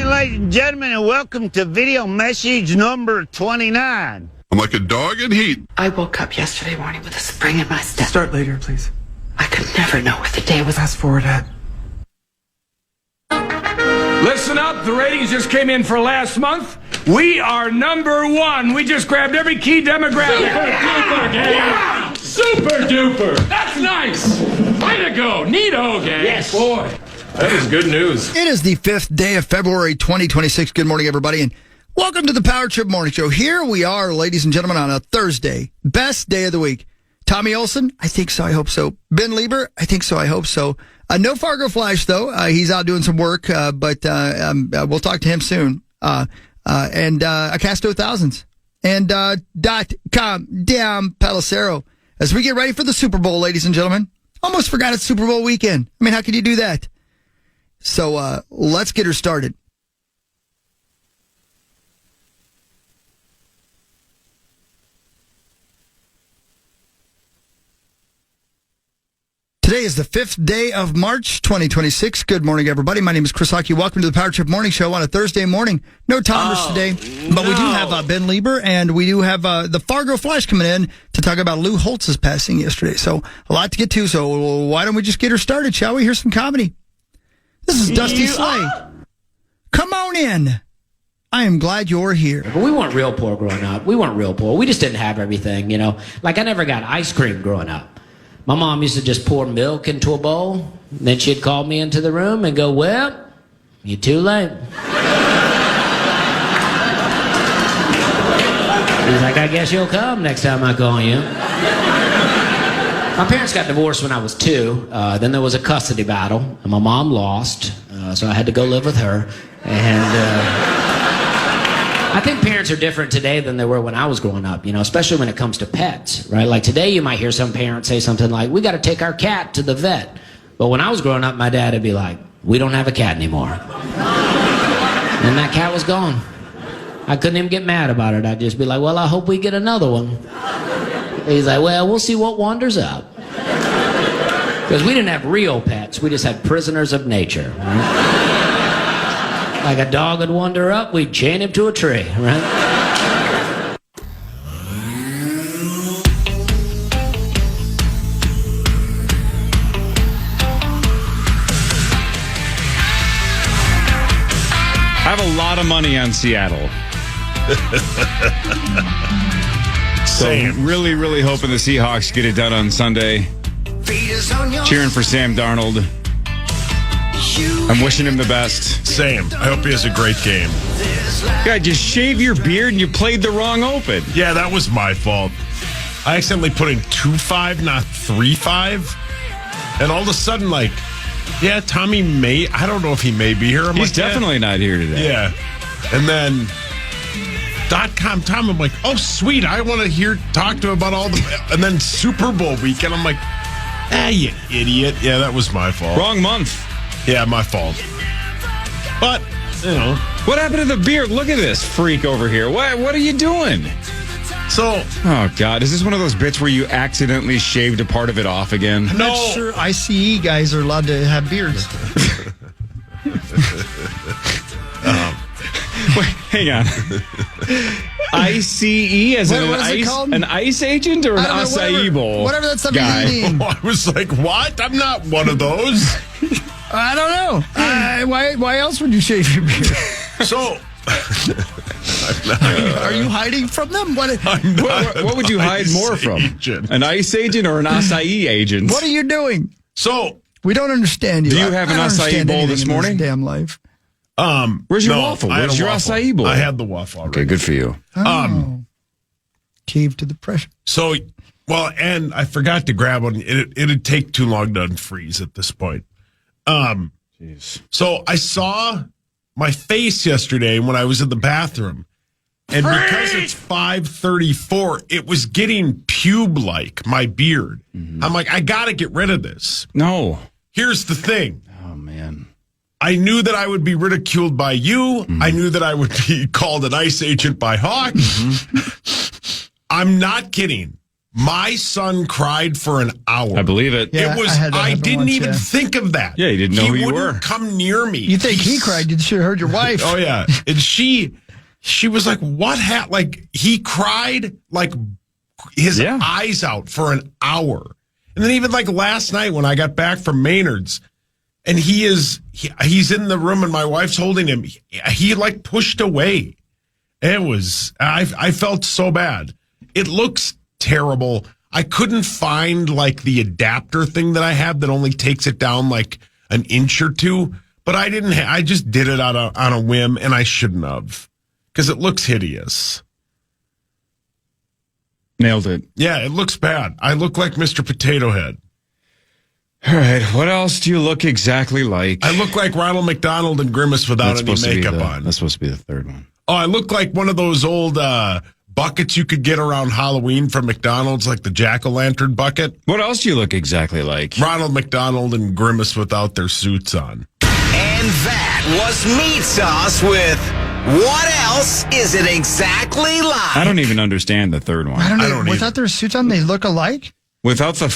ladies and gentlemen, and welcome to video message number 29. I'm like a dog in heat. I woke up yesterday morning with a spring in my step. Start later, please. I could never know what the day was. Fast forward, Ed. Listen up, the ratings just came in for last month. We are number one. We just grabbed every key demographic. Super duper. That's nice. Way to go. Neato, gang. Yes. Boy, that is good news. It is the 5th day of February 2026. Good morning, everybody, and welcome to the Power Trip Morning Show. Here we are, ladies and gentlemen, on a Thursday. Best day of the week. Tommy Olson? I think so. I hope so. Ben Leber? I think so. I hope so. No Fargo Flash, though. He's out doing some work, but we'll talk to him soon. And Acasto Thousands. And .com, damn Palacero. As we get ready for the Super Bowl, ladies and gentlemen. Almost forgot it's Super Bowl weekend. I mean, how could you do that? So let's get her started. Today is the 5th day of March, 2026. Good morning, everybody. My name is Chris Hockey. Welcome to the Power Trip Morning Show on a Thursday morning. No Thomas today, but we do have Ben Leber, and we do have the Fargo Flash coming in to talk about Lou Holtz's passing yesterday. So a lot to get to, so why don't we just get her started, shall we? Here's some comedy. This is Dusty Slay. Come on in. I am glad you're here. But we weren't real poor growing up. We weren't real poor. We just didn't have everything, you know. Like, I never got ice cream growing up. My mom used to just pour milk into a bowl, and then she'd call me into the room and go, well, you're too late. She's like, I guess you'll come next time I call you. My parents got divorced when I was 2. Then there was a custody battle, and my mom lost, so I had to go live with her. And I think parents are different today than they were when I was growing up, you know, especially when it comes to pets, right? Like today you might hear some parents say something like, we got to take our cat to the vet. But when I was growing up, my dad would be like, we don't have a cat anymore. And that cat was gone. I couldn't even get mad about it. I'd just be like, well, I hope we get another one. He's like, well, we'll see what wanders out. Because we didn't have real pets. We just had prisoners of nature, right? Like a dog would wander up, we'd chain him to a tree, right? I have a lot of money on Seattle. Same. Really, really hoping the Seahawks get it done on Sunday. Cheering for Sam Darnold. I'm wishing him the best. Same. I hope he has a great game. God, just shave your beard and you played the wrong open. Yeah, that was my fault. I accidentally put in 2-5, not 3-5. And all of a sudden, like, yeah, Tommy may, I don't know if he may be here. I'm He's like, definitely not here today. Yeah. And then .com Tom, I'm like, oh, sweet. I want to talk to him about all the, and then Super Bowl weekend. I'm like, you idiot. Yeah, that was my fault. Wrong month. Yeah, my fault. But, you know. What happened to the beard? Look at this freak over here. What are you doing? So. Oh, God. Is this one of those bits where you accidentally shaved a part of it off again? I'm not sure ICE guys are allowed to have beards. Wait, hang on. ICE as an ice agent or an acai bowl? Whatever that stuff guy. means. I was like, what? I'm not one of those. I don't know. Why else would you shave your beard? So, are you hiding from them? What would you hide more from? Agent. An ice agent or an acai agent? What are you doing? So, we don't understand you. Do you have an acai bowl this morning? Damn life. Where's your waffle? Where's your acai bowl? I had the waffle already. Okay, good for you. Cave to the pressure. So, well, and I forgot to grab one. It'd take too long to unfreeze at this point. So I saw my face yesterday when I was in the bathroom, and because it's 5:34, it was getting pube-like, my beard. Mm-hmm. I'm like, I got to get rid of this. No. Here's the thing. Oh, man. I knew that I would be ridiculed by you. Mm-hmm. I knew that I would be called an ice agent by Hawk. Mm-hmm. I'm not kidding. My son cried for an hour. I believe it. Yeah. It was. I had that I happen didn't once, even yeah. think of that. Yeah, he didn't know who you wouldn't were. come near me. You think he cried? You should have heard your wife. Oh yeah, and she was like, "What happened?" Like he cried like his eyes out for an hour, and then even like last night when I got back from Maynard's, and he's in the room and my wife's holding him. He like pushed away. It was. I felt so bad. It looks terrible. I couldn't find like the adapter thing that I have that only takes it down like an inch or two. But I didn't. I just did it on a whim, and I shouldn't have because it looks hideous. Nailed it. Yeah, it looks bad. I look like Mr. Potato Head. All right. What else do you look exactly like? I look like Ronald McDonald and Grimace without any makeup on. That's supposed to be the third one. Oh, I look like one of those old buckets you could get around Halloween from McDonald's, like the jack-o'-lantern bucket. What else do you look exactly like? Ronald McDonald and Grimace without their suits on. And that was Meat Sauce with What Else Is It Exactly Like? I don't even understand the third one. I don't know. don't Without their suits on, they look alike. Without their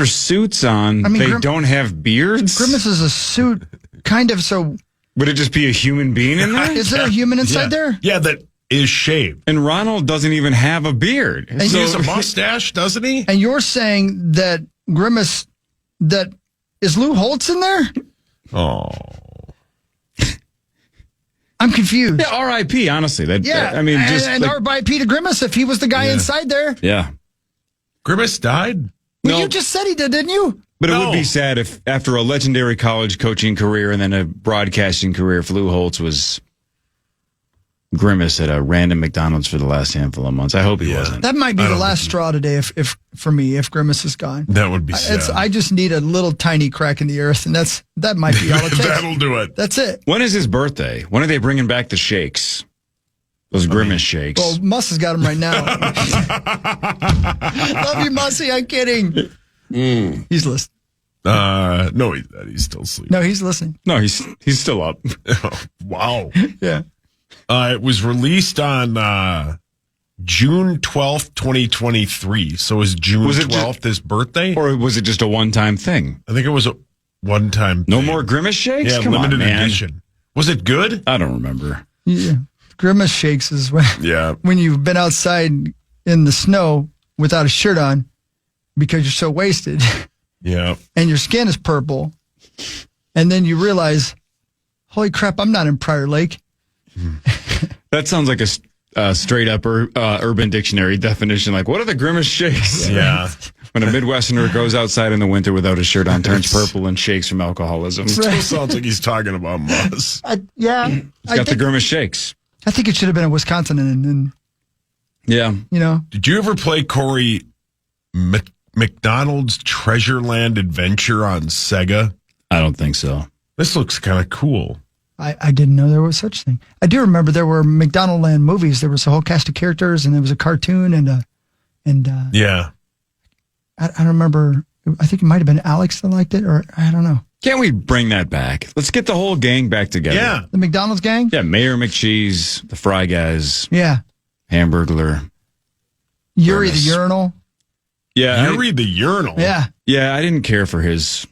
suits on, I mean, they don't have beards? Grimace is a suit, kind of. So Would it just be a human being in there? is there a human inside there? Yeah, that is shaved. And Ronald doesn't even have a beard. He has a mustache, doesn't he? And you're saying that Grimace, that is Lou Holtz in there? Oh. I'm confused. Yeah, R.I.P., honestly. I mean, just... and R.I.P. to Grimace if he was the guy inside there. Yeah. Grimace died? Well, you just said he did, didn't you? But it No. would be sad if, after a legendary college coaching career and then a broadcasting career, if Lou Holtz was Grimace at a random McDonald's for the last handful of months. I hope he wasn't. That might be the last straw today if for me, if Grimace is gone. That would be sad. I just need a little tiny crack in the earth, and that might be all it takes. That'll do it. That's it. When is his birthday? When are they bringing back the shakes? Those Grimace shakes. Well, Muss has got him right now. Love you, Mussy. I'm kidding. He's listening. No, he's still asleep. No, he's listening. No, he's still up. Wow. Yeah. It was released on June 12th, 2023. So is June 12th his birthday? Or was it just a one-time thing? I think it was a one-time No thing. more Grimace shakes? Yeah, Come limited on, man. edition. Was it good? I don't remember. Yeah. Grimace shakes is Yeah. when you've been outside in the snow without a shirt on because you're so wasted Yeah. and your skin is purple. And then you realize, holy crap, I'm not in Prior Lake. That sounds like a straight-up Urban Dictionary definition. Like, what are the Grimace shakes? Yeah. When a Midwesterner goes outside in the winter without a shirt on, turns purple, and shakes from alcoholism. Still sounds like he's talking about Muss. He's He's got the Grimace shakes. I think it should have been in Wisconsin and Yeah. you know. Did you ever play, Corey, McDonald's Treasureland Adventure on Sega? I don't think so. This looks kind of cool. I didn't know there was such thing. I do remember there were McDonald Land movies. There was a whole cast of characters, and there was a cartoon, and Yeah. I don't remember. I think it might have been Alex that liked it, or I don't know. Can't we bring that back? Let's get the whole gang back together. Yeah. The McDonald's gang. Yeah, Mayor McCheese, the Fry Guys, Yeah. Hamburglar. Yuri Grimace. the urinal. Yeah, Yuri the Urinal. Yeah. I didn't care for his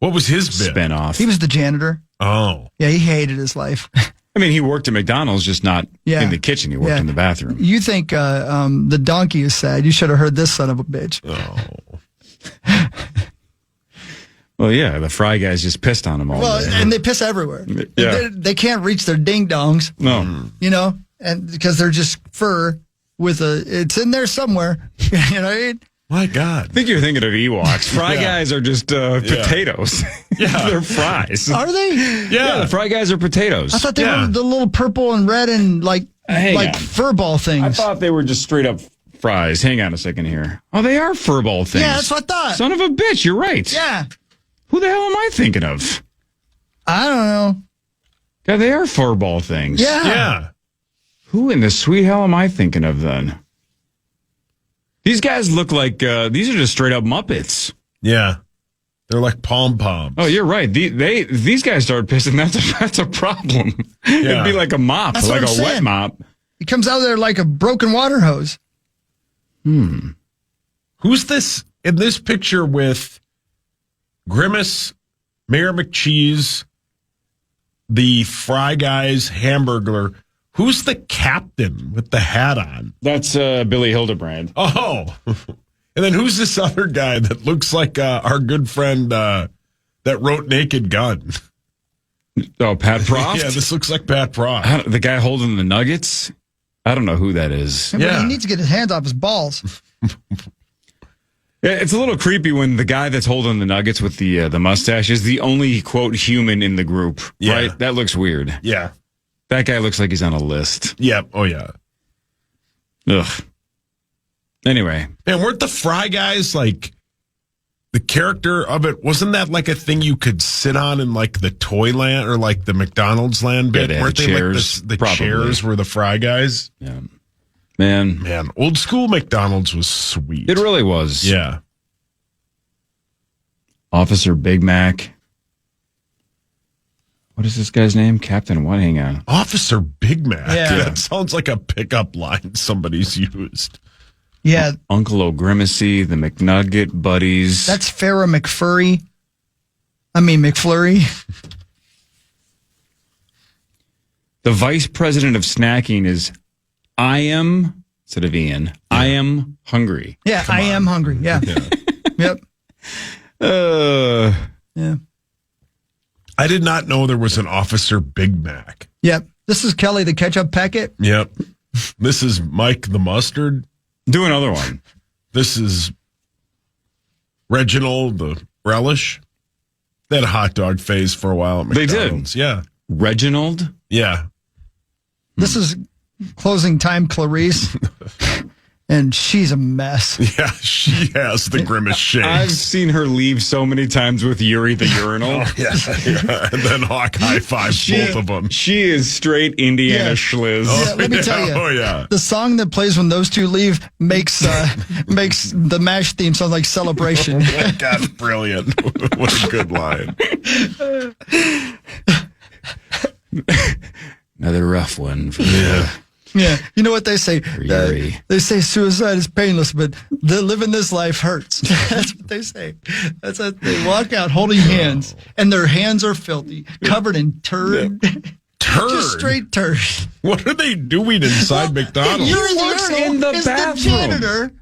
What was his bit? spinoff. He was the janitor. Oh. Yeah, he hated his life. I mean, he worked at McDonald's, just not Yeah. in the kitchen. He worked Yeah. in the bathroom. You think the donkey is sad? You should have heard this son of a bitch. Oh. Well, yeah, the Fry Guys just pissed on him all Well, day. and they piss everywhere. Yeah. They can't reach their ding dongs, No. you know, and because they're just fur with it's in there somewhere. You know what I mean? My God. I think you're thinking of Ewoks. Fry Guys are just potatoes. Yeah. They're fries. Are they? Yeah, the Fry Guys are potatoes. I thought they Yeah. were the little purple and red and Hang on. fur ball things. I thought they were just straight up fries. Hang on a second here. Oh, they are furball things. Yeah, that's what I thought. Son of a bitch, you're right. Yeah. Who the hell am I thinking of? I don't know. Yeah, they are furball things. Yeah. Yeah. Who in the sweet hell am I thinking of then? These guys look like, these are just straight up Muppets. Yeah. They're like pom-poms. Oh, you're right. These guys started pissing. That's a problem. It'd be like a mop, That's like what a I'm wet saying. mop. He comes out of there like a broken water hose. Who's this in this picture with Grimace, Mayor McCheese, the Fry Guys, Hamburglar? Who's the captain with the hat on? That's Billy Hildebrand. Oh, and then who's this other guy that looks like our good friend that wrote Naked Gun? Oh, Pat Proft? Yeah, this looks like Pat Proft. The guy holding the Nuggets? I don't know who that is. But he needs to get his hands off his balls. It's a little creepy when the guy that's holding the Nuggets with the mustache is the only, quote, human in the group, right? That looks weird. Yeah. That guy looks like he's on a list. Yeah. Oh, yeah. Ugh. Anyway. And weren't the Fry Guys like the character of it? Wasn't that like a thing you could sit on in like the Toyland or like the McDonald's land bit? Yeah, weren't they chairs, like the chairs were the Fry Guys? Yeah. Man, old school McDonald's was sweet. It really was. Yeah. Officer Big Mac. What is this guy's name? Captain what? Hang on. Officer Big Mac. Yeah. That sounds like a pickup line somebody's used. Yeah. Uncle O'Grimacy, the McNugget Buddies. That's Farrah McFlurry. The vice president of snacking is I am, instead of Ian, I am hungry. Yeah, I am hungry. Yeah. Yep. Yeah. I did not know there was an Officer Big Mac. Yep. This is Kelly, the ketchup packet. Yep. This is Mike the Mustard. Do another one. This is Reginald the Relish. They had a hot dog phase for a while at McDonald's. They did. Yeah. Reginald? Yeah. This is closing time Clarice. And she's a mess. Yeah, she has the Grimace shakes. I've seen her leave so many times with Yuri the urinal. Yeah. And then Hawk high fives both of them. She is straight Indiana schliz. Yeah, let me tell you. Oh, yeah. The song that plays when those two leave makes the MASH theme sound like Celebration. Oh my God, brilliant. What a good line. Another rough one for Yeah, you know what they say? Yuri. They say suicide is painless, but living this life hurts. That's what they say. That's what they walk out holding hands, and their hands are filthy, covered in turd. Turd? Just straight turd. What are they doing inside McDonald's? You're in the is bathroom. The janitor.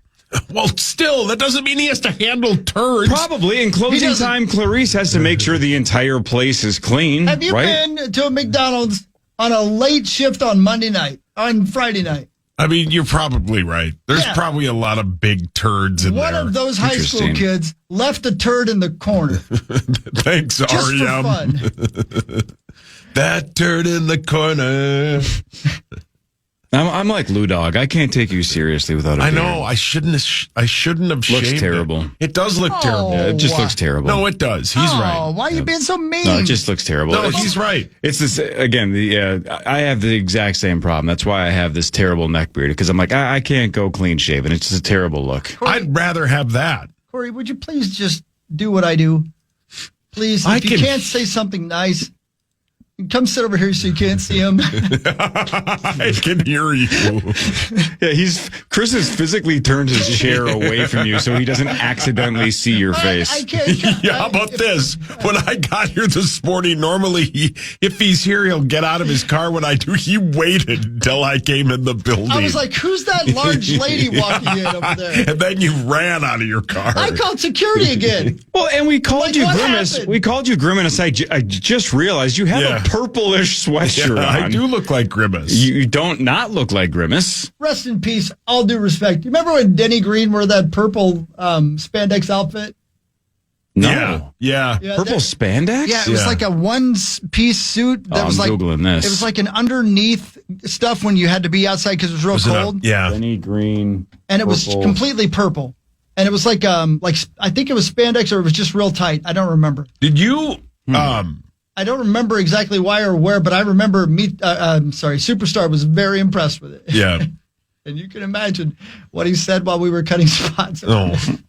Well, still, that doesn't mean he has to handle turds. Probably. In closing time, Clarice has to make sure the entire place is clean. Have you been to a McDonald's on a late shift on Monday night, on Friday night? I mean, you're probably right. There's probably a lot of big turds in there. One of those high school kids left a turd in the corner. Thanks, Just REM. for fun. That turd in the corner. I'm like Lou Dog. I can't take you seriously without a I beard. know. I shouldn't have Looks shaved terrible. It does look terrible. Yeah, it just looks terrible. No, it does. He's right. Why are you being so mean? No, it just looks terrible. No, he's right. It's this again. I have the exact same problem. That's why I have this terrible neck beard because I'm like I can't go clean shaven. It's just a terrible look. I'd rather have that. Corey, would you please just do what I do? Please, if you can't say something nice, come sit over here so you can't see him. I can hear you. Yeah, Chris has physically turned his chair away from you so he doesn't accidentally see your face. I can't. Yeah, how about this? When I got here this morning, normally if he's here, he'll get out of his car. When I do, he waited until I came in the building. I was like, who's that large lady walking in over there? And then you ran out of your car. I called security again. Well, and we called you what Grimace. happened? We called you Grimace. I just realized you have a purplish sweatshirt on. I do look like Grimace. You don't not look like Grimace. Rest in peace. All due respect. You remember when Denny Green wore that purple spandex outfit? No. Yeah. Purple spandex? Yeah, it was like a one-piece suit that was I'm like Googling this. It was like an underneath stuff when you had to be outside because it was real cold. Yeah. Benny Green. And it was completely purple. And it was like I think it was spandex or it was just real tight. I don't remember. Did you I don't remember exactly why or where, but I remember Superstar was very impressed with it. Yeah. And you can imagine what he said while we were cutting spots. Did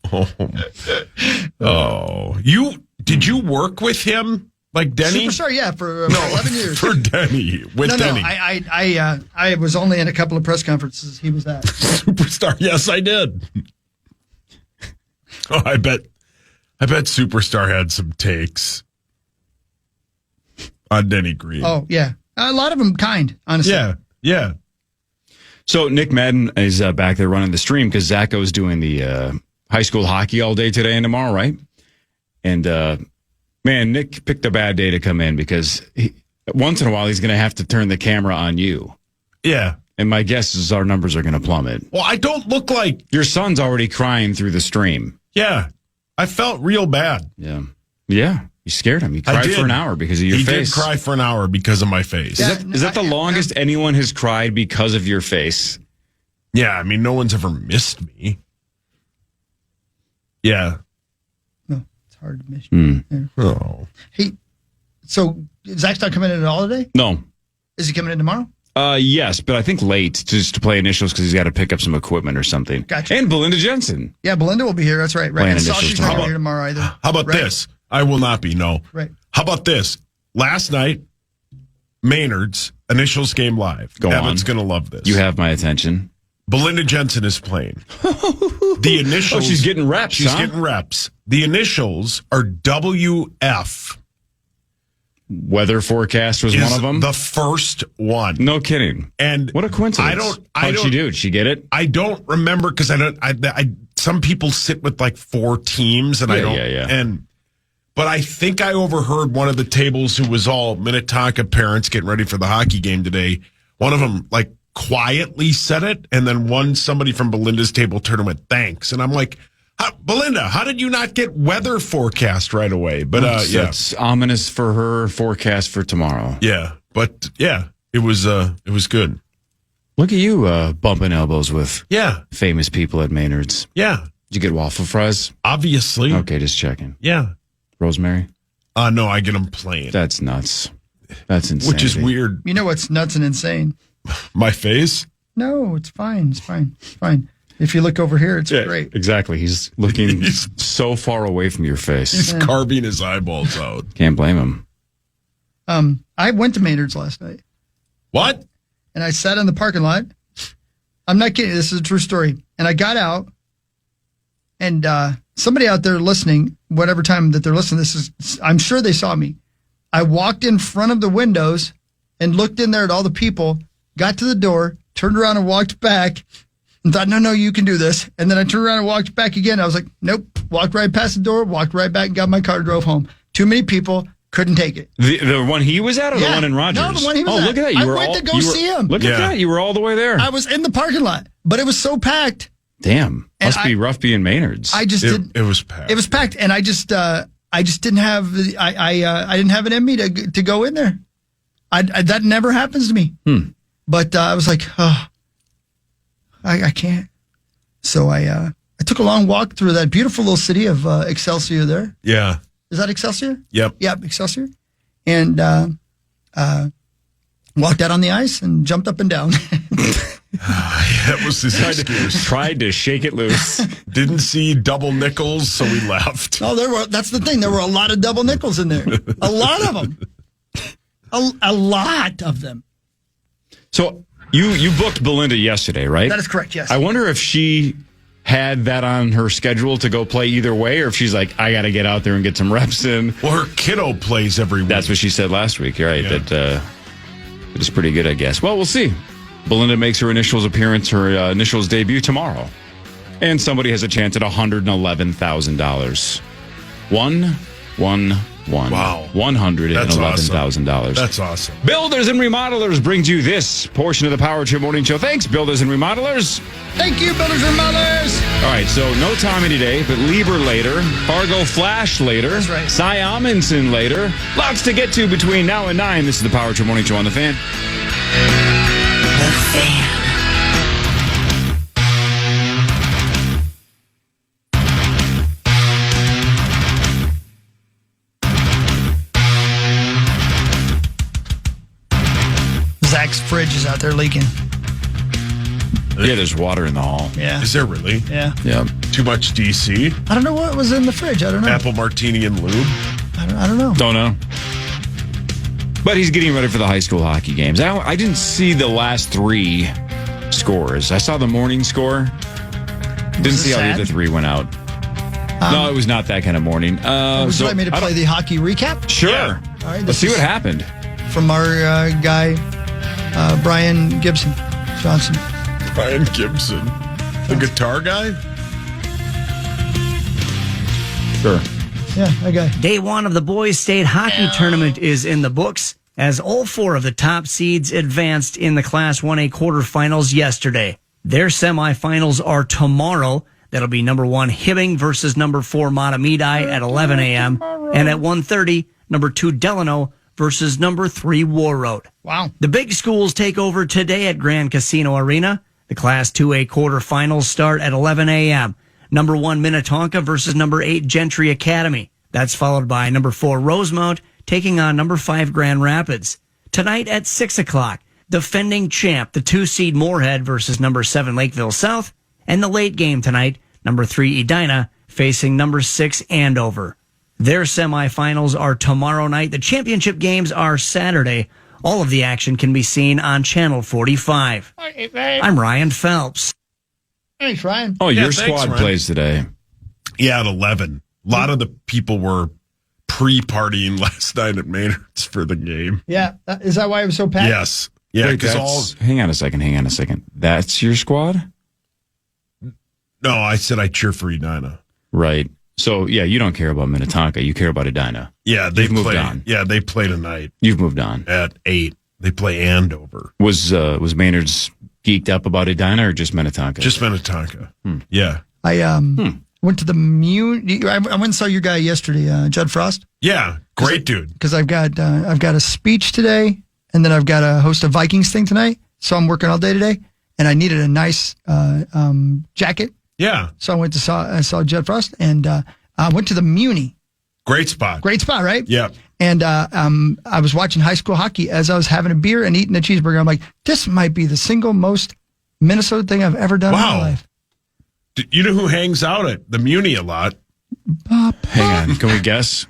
you work with him Like Denny? Superstar, yeah, for 11 years. For Denny. With Denny. I was only in a couple of press conferences he was at. Superstar, yes, I did. Oh, I bet Superstar had some takes on Denny Green. Oh, yeah. A lot of them kind, honestly. Yeah. So Nick Madden is back there running the stream because Zacho's doing the high school hockey all day today and tomorrow, right? And, man, Nick picked a bad day to come in because once in a while he's going to have to turn the camera on you. Yeah. And my guess is our numbers are going to plummet. Well, I don't look like... Your son's already crying through the stream. Yeah. I felt real bad. Yeah. You scared him. He cried for an hour because of your face. He did cry for an hour because of my face. Is that the longest anyone has cried because of your face? Yeah, I mean, no one's ever missed me. Yeah. No, it's hard to miss you. Yeah. Oh. Hey, so Zach's not coming in at all today? No. Is he coming in tomorrow? Yes, but I think late just to play initials because he's got to pick up some equipment or something. Gotcha. And Belinda Jensen. Yeah, Belinda will be here. That's right. Playing And initials Sasha's not tomorrow. here tomorrow either. How about this? I will not be, no. Right. How about this? Last night, Maynard's initials game live. Go on. Evan's going to love this. You have my attention. Belinda Jensen is playing. The initials. Oh, she's getting reps, She's huh? getting reps. The initials are WF. Weather forecast was one of them. The first one. No kidding. And what a coincidence. How'd she do? Did she get it? I don't remember because some people sit with like 4 teams and I don't. Yeah. But I think I overheard one of the tables who was all Minnetonka parents getting ready for the hockey game today. One of them like quietly said it, and then somebody from Belinda's table turned and went, "Thanks." And I'm like, Belinda, how did you not get weather forecast right away? But It's ominous for her forecast for tomorrow. Yeah. But yeah, it was good. Look at you bumping elbows with famous people at Maynard's. Yeah. Did you get waffle fries? Obviously. Okay, just checking. Yeah. Rosemary? No, I get them plain. That's nuts. That's insane. Which is weird. You know what's nuts and insane? My face? No, it's fine. It's fine. If you look over here, it's great. Exactly. He's looking so far away from your face. He's carving his eyeballs out. Can't blame him. I went to Maynard's last night. What? And I sat in the parking lot. I'm not kidding. This is a true story. And I got out, and somebody out there listening, whatever time that they're listening, I'm sure they saw me. I walked in front of the windows and looked in there at all the people, got to the door, turned around and walked back, and thought, no, you can do this. And then I turned around and walked back again. I was like, nope. Walked right past the door, walked right back, and got my car, drove home. Too many people, couldn't take it. The one he was at, or the one in Rogers? No, the one he was at. Oh, look at that! I went to go see him. Look at that! You were all the way there. I was in the parking lot, but it was so packed. Damn, must be rough being Maynard's. It was packed. It was packed, and I just didn't have I didn't have it in me to go in there. That never happens to me. But I was like, I can't. So I took a long walk through that beautiful little city of Excelsior there. Yeah. Is that Excelsior? Yep, Excelsior. And walked out on the ice and jumped up and down. That was his excuse. Tried to shake it loose. Didn't see double nickels, so we left. Oh, that's the thing. There were a lot of double nickels in there. A lot of them. A lot of them. So you booked Belinda yesterday, right? That is correct, yes. I wonder if she had that on her schedule to go play either way, or if she's like, I got to get out there and get some reps in. Well, her kiddo plays every week. That's what she said last week, right? Yeah. That is pretty good, I guess. Well, we'll see. Belinda makes her initials debut tomorrow. And somebody has a chance at $111,000. One. Wow. $111,000. That's awesome. Builders and Remodelers brings you this portion of the Power Trip Morning Show. Thanks, Builders and Remodelers. Thank you, Builders and Remodelers. All right, so no Tommy today, but Leber later, Fargo Flash later, that's right. Cy Amundsen later. Lots to get to between now and 9. This is the Power Trip Morning Show on The Fan. The Fan. Zach's fridge is out there leaking. Yeah, there's water in the hall. Yeah. Is there really? Yeah. Yeah. Too much DC? I don't know what was in the fridge. I don't know. Apple martini and lube? I don't know. Don't know. But he's getting ready for the high school hockey games. I didn't see the last 3 scores. I saw the morning score. Didn't see how the other 3 went out. No, it was not that kind of morning. Would you like me to play the hockey recap? Sure. All right, Let's see what happened. From our guy, Brian Gibson Johnson. Brian Gibson. The guitar guy? Sure. Yeah, that guy. Day 1 of the boys' state hockey tournament is in the books as all 4 of the top seeds advanced in the Class 1A quarterfinals yesterday. Their semifinals are tomorrow. That'll be number 1 Hibbing versus number 4 Matamidi at 11 a.m. And at 1:30, number 2 Delano versus number 3 War Road. Wow. The big schools take over today at Grand Casino Arena. The Class 2A quarterfinals start at 11 a.m. Number 1 Minnetonka versus number 8 Gentry Academy. That's followed by number 4 Rosemount taking on number 5 Grand Rapids. Tonight at 6 o'clock, defending champ, the 2-seed Moorhead versus number 7 Lakeville South. And the late game tonight, number 3 Edina facing number 6 Andover. Their semifinals are tomorrow night. The championship games are Saturday. All of the action can be seen on Channel 45. I'm Ryan Phelps. Thanks, Ryan. Oh, your thanks, squad Ryan. plays today. Yeah, at 11. A lot of the people were pre-partying last night at Maynard's for the game. Yeah, is that why it was so packed? Yes. Yeah, Wait, because hang on a second. That's your squad? No, I said I cheer for Edina. Right. So, yeah, you don't care about Minnetonka. You care about Edina. Yeah, they've moved played on. Yeah, they play tonight You've moved on. at 8. They play Andover. Was Maynard's geeked up about Edina or just Minnetonka? Just Minnetonka. Yeah. I went to the I went and saw your guy yesterday, Judd Frost. Yeah, great dude. Because I've got a speech today, and then I've got to host a Vikings thing tonight. So I'm working all day today, and I needed a nice jacket. Yeah, So I saw Judd Frost, and I went to the Muni. great spot. Great spot, right? Yeah. And I was watching high school hockey as I was having a beer and eating a cheeseburger. I'm like, this might be the single most Minnesota thing I've ever done in my life. You know who hangs out at the Muni a lot? Hang on. Can we guess?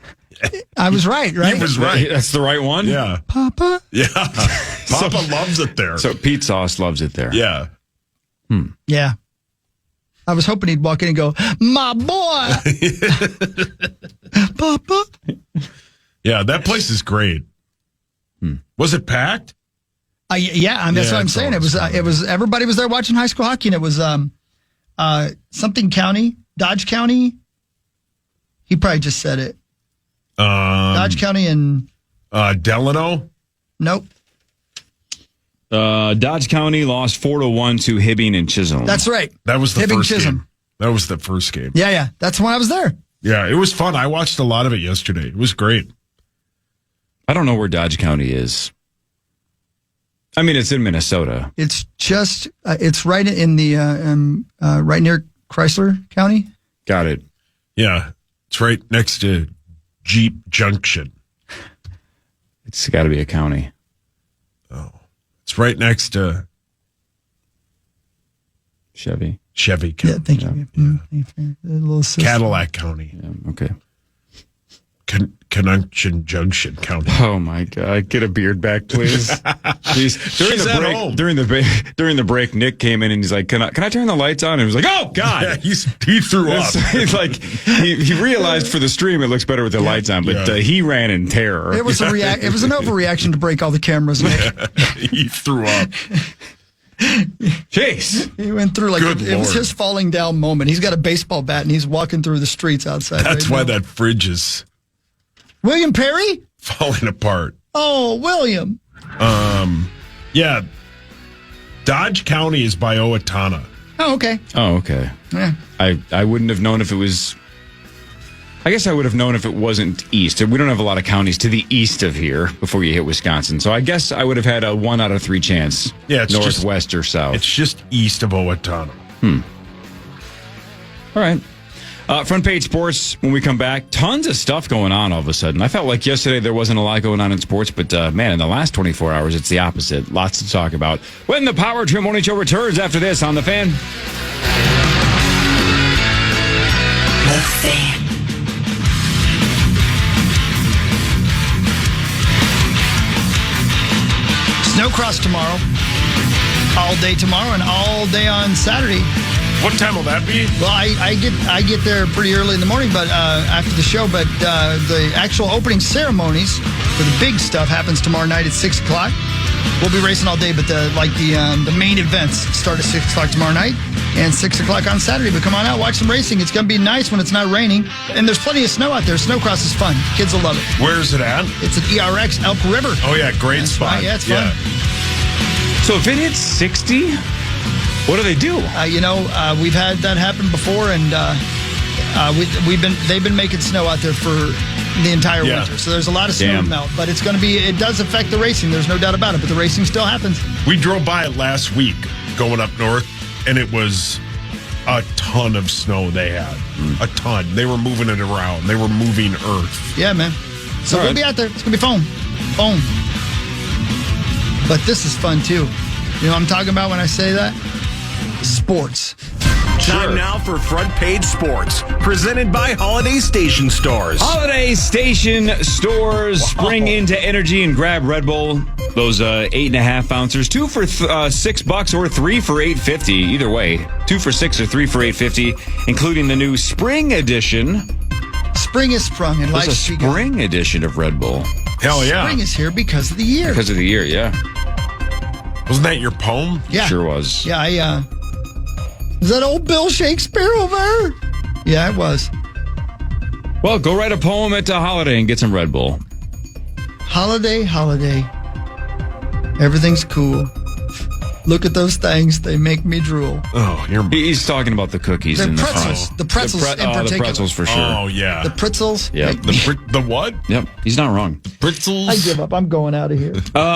I was right? He was right. That's the right one? Yeah. Papa? Yeah. Papa loves it there. So Pete Sauce loves it there. Yeah. Yeah. I was hoping he'd walk in and go, my boy, Papa. Yeah, that place is great. Was it packed? Yeah, I mean, that's Yeah, what I'm it's saying. always It was everybody was there watching high school hockey, and it was something county, Dodge County. He probably just said it. Dodge County and Delano. nope. Dodge County lost 4-1 to Hibbing and Chisholm. That's right. That was the Hibbing first Chisholm. game. That was the first game. Yeah. That's when I was there. Yeah, it was fun. I watched a lot of it yesterday. It was great. I don't know where Dodge County is. I mean, it's in Minnesota. It's just it's right in the right near Chrysler County. Got it. Yeah, it's right next to Jeep Junction. It's got to be a county. It's right next to Chevy. Chevy Yeah, County. thank you. A little assist. Cadillac County. Yeah, okay. Conjunction Junction County. Oh my God! Get a beard back, please. Please. During She's the at break, home. during the break, Nick came in and he's like, "Can I turn the lights on?" And he was like, "Oh God!" Yeah, he threw up. He's like, he realized for the stream it looks better with the lights on, but he ran in terror. It was It was an overreaction to break all the cameras, Nick. He threw up. Jeez. He went through like Good it was Lord. his falling down moment. He's got a baseball bat and he's walking through the streets outside. That's right why now. that fridge is William Perry? falling apart. Oh, William. Yeah. Dodge County is by Owatonna. Oh, okay. Oh, okay. Yeah. I wouldn't have known if it was. I guess I would have known if it wasn't east. We don't have a lot of counties to the east of here before you hit Wisconsin. So I guess I would have had a 1 out of 3 chance. Yeah, it's northwest or south. It's just east of Owatonna. All right. Front page sports when we come back. Tons of stuff going on all of a sudden. I felt like yesterday there wasn't a lot going on in sports, but man, in the last 24 hours, it's the opposite. Lots to talk about. When the Power Trip Morning Show returns after this on The Fan. The Fan. Snow cross tomorrow. All day tomorrow and all day on Saturday. What time will that be? Well, I get there pretty early in the morning, but after the show. But the actual opening ceremonies for the big stuff happens tomorrow night at 6 o'clock. We'll be racing all day, but the main events start at 6 o'clock tomorrow night and 6 o'clock on Saturday. But come on out, watch some racing. It's going to be nice when it's not raining. And there's plenty of snow out there. Snowcross is fun. Kids will love it. Where's it at? It's at ERX Elk River. Oh, yeah, great That's spot. right. Yeah, it's fun. So if it hits 60, what do they do? We've had that happen before, and they've been making snow out there for the entire winter. So there's a lot of snow to melt, but it does affect the racing. There's no doubt about it, but the racing still happens. We drove by it last week going up north, and it was a ton of snow they had. A ton. They were moving it around. They were moving earth. Yeah, man. So we'll be out there. It's going to be fun. Fun. But this is fun, too. You know what I'm talking about when I say that? Sports. Time now for Front Page Sports, presented by Holiday Station Stores. Holiday Station Stores, spring into energy and grab Red Bull. Those 8.5 ounces, 2 for $6 or 3 for $8.50. Either way, 2 for $6 or 3 for $8.50, including the new spring edition. Spring is sprung and There's a life's begun. spring edition of Red Bull. Hell yeah. Spring is here because of the year. Because of the year, yeah. Wasn't that your poem? Yeah. Sure was. Yeah, is that old Bill Shakespeare over there? Yeah, it was. Well, go write a poem at Holiday and get some Red Bull. Holiday. Everything's cool. Look at those things. They make me drool. Oh, he's talking about the cookies The and pretzels. The pretzels in particular. The pretzels for sure. Oh, yeah. The pretzels. Yeah. The what? Yep. He's not wrong. Pretzels. I give up. I'm going out of here.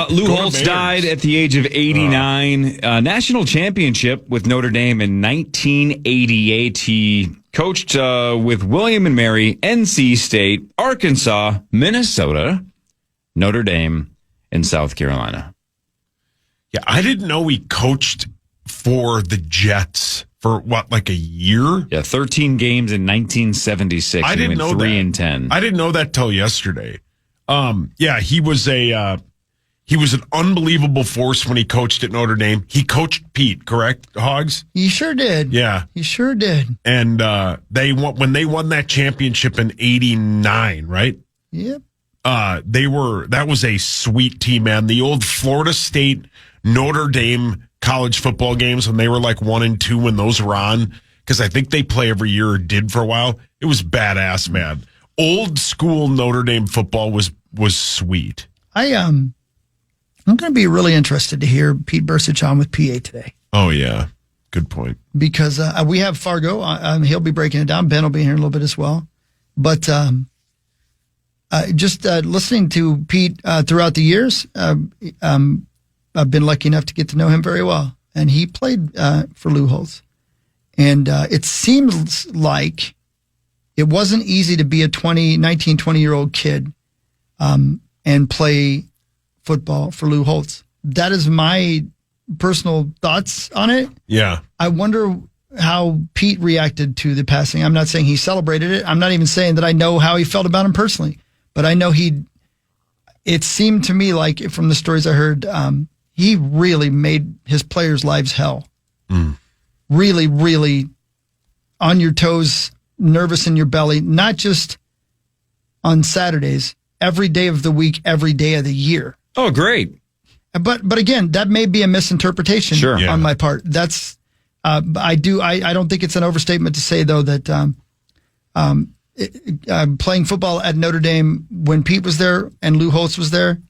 Lou Holtz died at the age of 89. National championship with Notre Dame in 1988. He coached with William and Mary, NC State, Arkansas, Minnesota, Notre Dame, and South Carolina. Yeah, I didn't know he coached for the Jets for like a year. Yeah, 13 games in 1976. I didn't know 3 that. and 10. I didn't know that till yesterday. Yeah, he was an unbelievable force when he coached at Notre Dame. He coached Pete, correct, Hogs? He sure did. Yeah, he sure did. And when they won that championship in '89, right? Yep. That was a sweet team, man. The old Florida State Notre Dame college football games when they were like 1 and 2 when those were on, because I think they play every year or did for a while. It was badass, man. Old school Notre Dame football was sweet. I'm going to be really interested to hear Pete Bursich on with PA today. Oh yeah, good point. Because we have Fargo. He'll be breaking it down. Ben will be here in a little bit as well. But just listening to Pete throughout the years, I've been lucky enough to get to know him very well. And he played for Lou Holtz. And it seems like it wasn't easy to be a 19, 20-year-old kid and play football for Lou Holtz. That is my personal thoughts on it. Yeah. I wonder how Pete reacted to the passing. I'm not saying he celebrated it. I'm not even saying that I know how he felt about him personally. But I know it seemed to me like from the stories I heard, he really made his players' lives hell. Really, really on your toes, nervous in your belly, not just on Saturdays, every day of the week, every day of the year. Oh, great. But again, that may be a misinterpretation on my part. That's, I don't think it's an overstatement to say though that, playing football at Notre Dame when Pete was there and Lou Holtz was there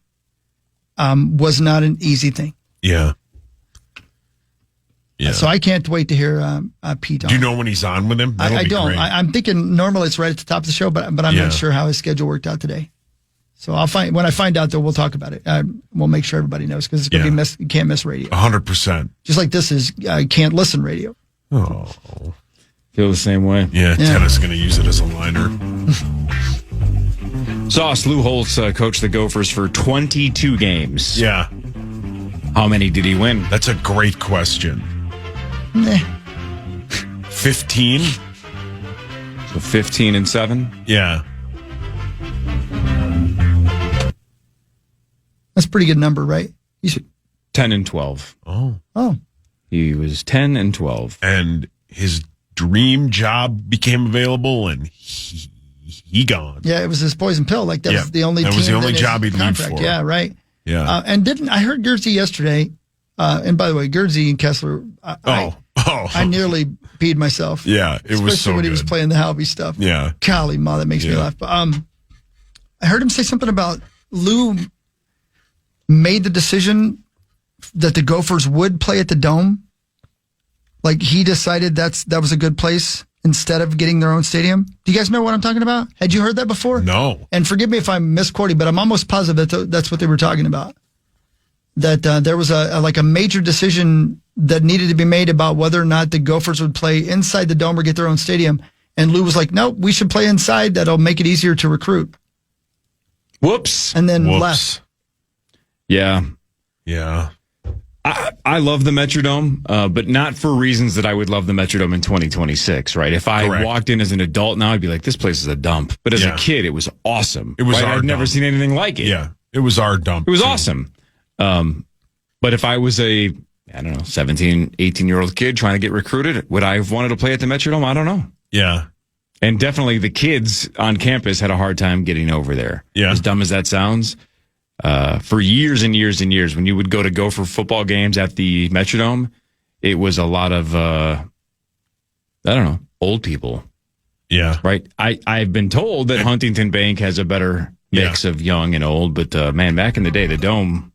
was not an easy thing. Yeah. Yeah. So I can't wait to hear Pete on. Do you know when he's on with him? I don't. I'm thinking normally it's right at the top of the show, but I'm not sure how his schedule worked out today. So when I find out, though, we'll talk about it. We'll make sure everybody knows because it's going to be you can't miss radio. 100%. Just like this is can't listen radio. Oh. Feel the same way. Yeah. Tennis going to use it as a liner. Sauce, Lou Holtz coached the Gophers for 22 games. Yeah. How many did he win? That's a great question. 15? So 15 and 7? Yeah. That's a pretty good number, right? 10 and 12. Oh. He was 10 and 12. And his dream job became available, and he gone. Yeah, it was his poison pill. Like that was the only. That team was the only that job his he'd leave contract. for. Yeah, right. Yeah. And I heard Gersey yesterday. And by the way, Gersey and Kessler. I nearly peed myself. Yeah, it was so especially when he was good. playing the Halby stuff. Yeah. Golly, ma, that makes me laugh. But I heard him say something about Lou made the decision that the Gophers would play at the Dome. Like he decided that was a good place instead of getting their own stadium. Do you guys know what I'm talking about? Had you heard that before? No. And forgive me if I'm misquoting, but I'm almost positive that's what they were talking about. That there was a major decision that needed to be made about whether or not the Gophers would play inside the Dome or get their own stadium. And Lou was like, "No, we should play inside. That'll make it easier to recruit." Whoops. And then left. Yeah. Yeah. I love the Metrodome, but not for reasons that I would love the Metrodome in 2026, right? If I walked in as an adult now, I'd be like, this place is a dump. But as a kid, it was awesome. It was right? our I'd never dump. seen anything like it. Yeah. It was our dump. It was too. awesome. But if I was a, 17, 18-year-old kid trying to get recruited, would I have wanted to play at the Metrodome? I don't know. Yeah. And definitely the kids on campus had a hard time getting over there. Yeah. As dumb as that sounds. For years and years and years, when you would go to Gopher football games at the Metrodome, it was a lot of, old people. Yeah. Right? I've been told that Huntington Bank has a better mix of young and old, but man, back in the day, the Dome,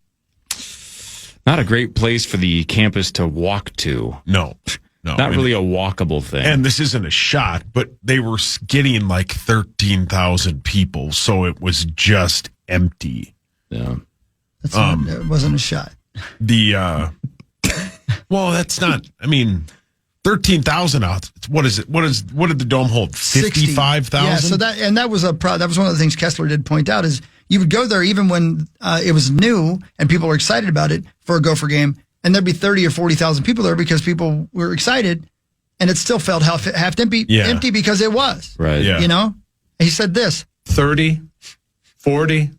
not a great place for the campus to walk to. No. Not really a walkable thing. And this isn't a shot, but they were getting like 13,000 people, so it was just empty. Yeah. It wasn't a shot. Well, that's not, 13,000 out. What is it? What did the Dome hold? 55,000? Yeah, so that was one of the things Kessler did point out is you would go there even when it was new and people were excited about it for a Gopher game, and there'd be 30 or 40,000 people there because people were excited, and it still felt half empty because it was. Right. Yeah. You know? He said this. 30, 40.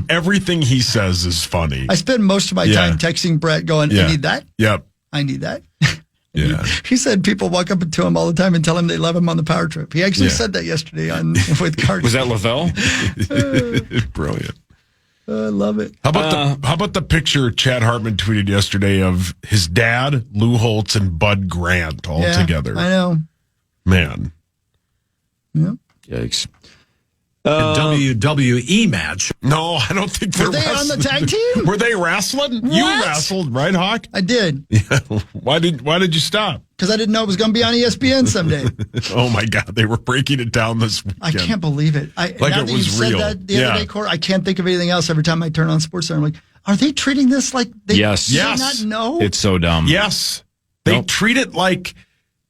Everything he says is funny. I spend most of my time texting Brett going, I need that. Yep. I need that. Yeah. He said people walk up to him all the time and tell him they love him on the power trip. He actually said that yesterday with Cardi. Was that Lavelle? Brilliant. I love it. How about the picture Chad Hartman tweeted yesterday of his dad, Lou Holtz, and Bud Grant all together? I know. Man. Yep. Yikes. WWE match. No, I don't think they're Were they on the tag team? Were they wrestling? You wrestled, right, Hawk? I did. Yeah. Why did you stop? Because I didn't know it was going to be on ESPN someday. Oh my God, they were breaking it down this weekend. I can't believe it. Now it that was you said real. that the other day, Corey, I can't think of anything else. Every time I turn on SportsCenter, I'm like, are they treating this like they do not know? It's so dumb. Yes. They treat it like,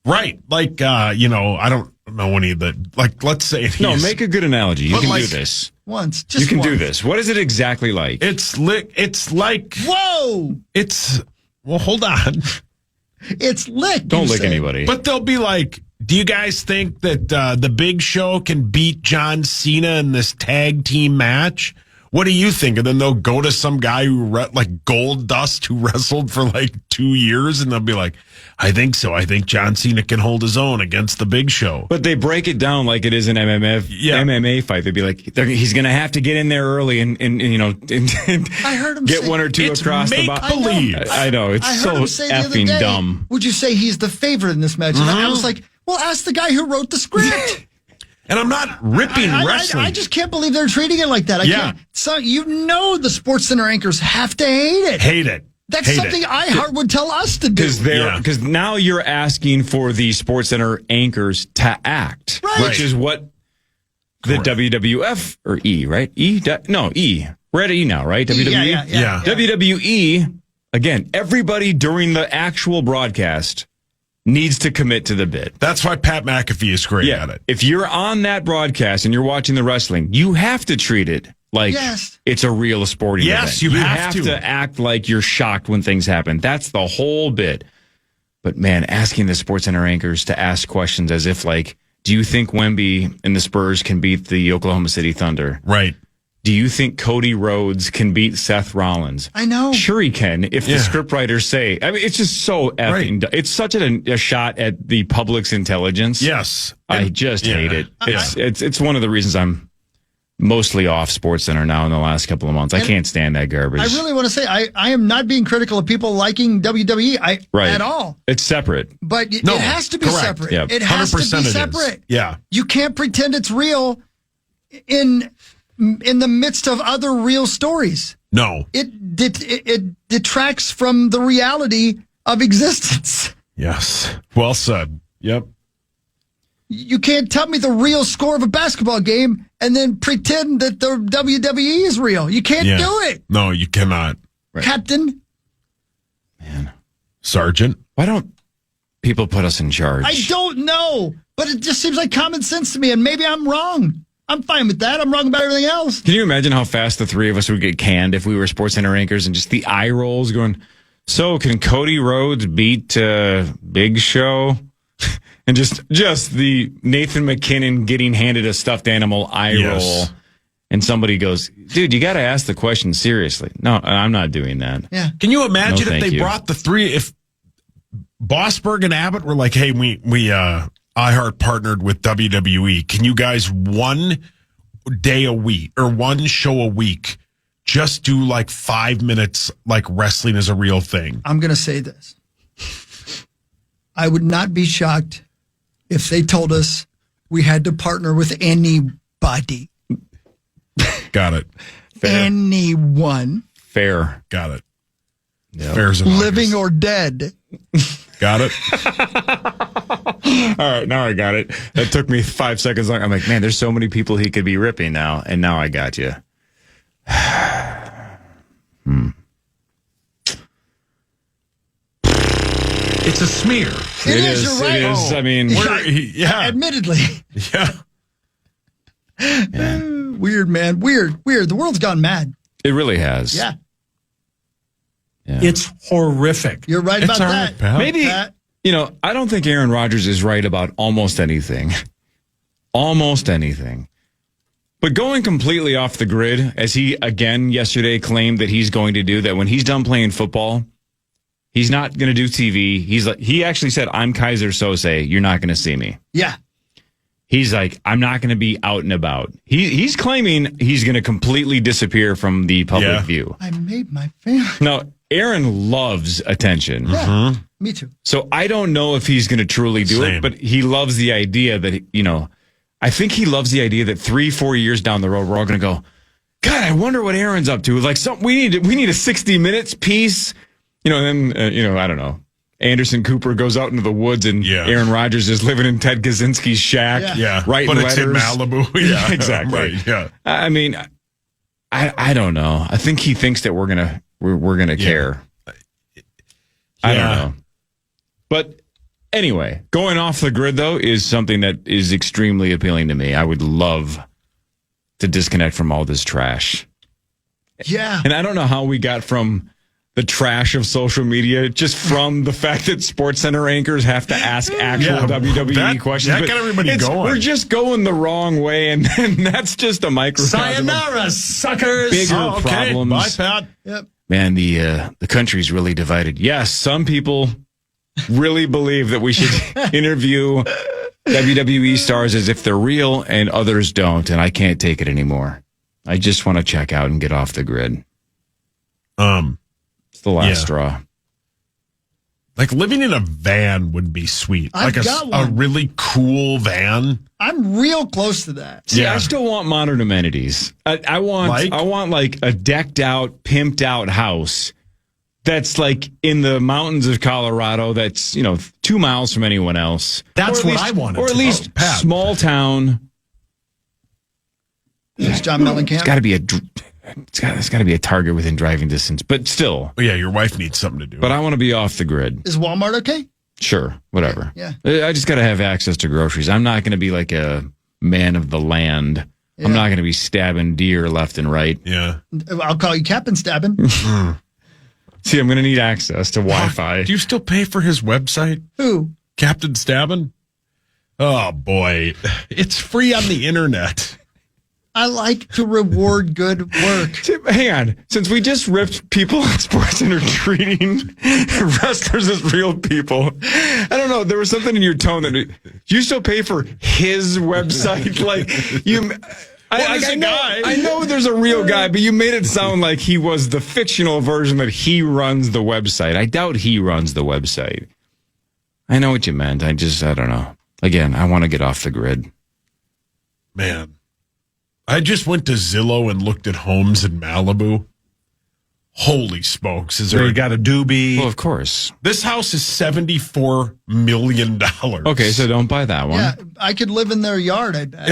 I don't know any of the, let's say. Make a good analogy. You can do this. Once. You can do this. What is it exactly like? It's like. Whoa! Hold on. It's lick. Don't lick anybody. But they'll be like, do you guys think that the Big Show can beat John Cena in this tag team match? What do you think? And then they'll go to some guy like Gold Dust who wrestled for like 2 years, and they'll be like, I think so. I think John Cena can hold his own against the Big Show. But they break it down like it is an MMA fight. They'd be like, he's going to have to get in there early and I heard him get say, one or two across the bottom. I know. It's so effing dumb. Would you say he's the favorite in this match? And I was like, well, ask the guy who wrote the script. And I'm not ripping wrestling. I just can't believe they're treating it like that. I can't. So the SportsCenter anchors have to hate it. Hate it. That's something iHeart would tell us to do. Because now you're asking for the SportsCenter anchors to act, which is what the WWF or E, right? E. We're at E now, right? WWE. Yeah. WWE. Again, everybody during the actual broadcast needs to commit to the bit. That's why Pat McAfee is great at it. If you're on that broadcast and you're watching the wrestling, you have to treat it like it's a real sporting event. Yes, you have to act like you're shocked when things happen. That's the whole bit. But man, asking the SportsCenter anchors to ask questions as if like, do you think Wemby and the Spurs can beat the Oklahoma City Thunder? Right. Do you think Cody Rhodes can beat Seth Rollins? I know. Sure he can, if the scriptwriters say. I mean, it's just so effing... It's such a shot at the public's intelligence. Yes. I just hate it. It's one of the reasons I'm mostly off SportsCenter now in the last couple of months. I can't stand that garbage. I really want to say, I am not being critical of people liking WWE at all. It's separate. But it has to be separate. Yeah. It has to be separate. Yeah. You can't pretend it's real in the midst of other real stories. No. It detracts from the reality of existence. Yes. Well said. Yep. You can't tell me the real score of a basketball game and then pretend that the WWE is real. You can't do it. No, you cannot. Right. Captain. Man. Sergeant. Why don't people put us in charge? I don't know, but it just seems like common sense to me, and maybe I'm wrong. I'm fine with that. I'm wrong about everything else. Can you imagine how fast the three of us would get canned if we were SportsCenter anchors and just the eye rolls going, so can Cody Rhodes beat Big Show? And just the Nathan McKinnon getting handed a stuffed animal eye roll. And somebody goes, dude, you got to ask the question seriously. No, I'm not doing that. Yeah. Can you imagine No, if they brought the three, if Bossberg and Abbott were like, hey, we iHeart partnered with WWE. Can you guys one day a week or one show a week just do like 5 minutes like wrestling is a real thing? I'm going to say this. I would not be shocked if they told us we had to partner with anybody. Got it. Fair. Anyone. Fair. Got it. Yep. Fair's in Living August. or dead. Got it. All right, now I got it. That took me 5 seconds long. I'm like, man, there's so many people he could be ripping now, and now I got you. It's a smear. It is, you're right. It is. I mean, Admittedly. Yeah. Weird, man. Weird. The world's gone mad. it really has. Yeah. It's horrific. You're right about all that. right, pal. Maybe, Pat. you know, I don't think Aaron Rodgers is right about almost anything. Almost anything. But going completely off the grid, as he again yesterday claimed that he's going to do, that when he's done playing football, he's not going to do TV. He actually said, I'm Kaiser Sose. You're not going to see me. Yeah. He's like, I'm not going to be out and about. He's claiming he's going to completely disappear from the public view. I made my family. Now, Aaron loves attention. Yeah, me too. So I don't know if he's going to truly do it, but he loves the idea that, you know, I think he loves the idea that 3-4 years down the road, we're all going to go, God, I wonder what Aaron's up to. Like, we need a 60 minutes piece. You know, and then, I don't know. Anderson Cooper goes out into the woods and Aaron Rodgers is living in Ted Kaczynski's shack. Yeah. Writing But letters. it's in Malibu. Yeah, exactly. Right. Yeah. I mean, I don't know. I think he thinks that we're gonna care. I don't know. But anyway, going off the grid though is something that is extremely appealing to me. I would love to disconnect from all this trash. Yeah. And I don't know how we got from the trash of social media just from the fact that SportsCenter anchors have to ask actual WWE questions. That got everybody going. We're just going the wrong way, and that's just a microcosm. Sayonara, suckers. Bigger problems. Bye, Pat. Yep. Man, the country's really divided. Yes, some people really believe that we should interview WWE stars as if they're real, and others don't, and I can't take it anymore. I just want to check out and get off the grid. It's the last straw. Like living in a van would be sweet. I've Like got a one. really cool van. I'm real close to that. See, I still want modern amenities. I want like a decked out, pimped out house that's like in the mountains of Colorado. That's 2 miles from anyone else. That's what I wanted. Or at least Pat. small town. It's John Mellencamp. It's got to be it's got to be a Target within driving distance. But still. Oh, yeah, your wife needs something to do. But I want to be off the grid. Is Walmart okay? Sure, whatever. Yeah. I just got to have access to groceries. I'm not going to be like a man of the land. Yeah. I'm not going to be stabbing deer left and right. Yeah. I'll call you Captain Stabbin. See, I'm going to need access to Wi-Fi. Do you still pay for his website? Who? Captain Stabbin? Oh, boy. It's free on the internet. I like to reward good work. Hang on. Since we just ripped people on SportsCenter treating wrestlers as real people, I don't know. There was something in your tone that you still pay for his website. Like you, I know there's a real guy, but you made it sound like he was the fictional version that he runs the website. I doubt he runs the website. I know what you meant. I don't know. Again, I want to get off the grid. Man. I just went to Zillow and looked at homes in Malibu. Holy smokes. Is there You got a doobie. Well, of course. This house is $74 million. Okay, so don't buy that one. Yeah, I could live in their yard, I bet.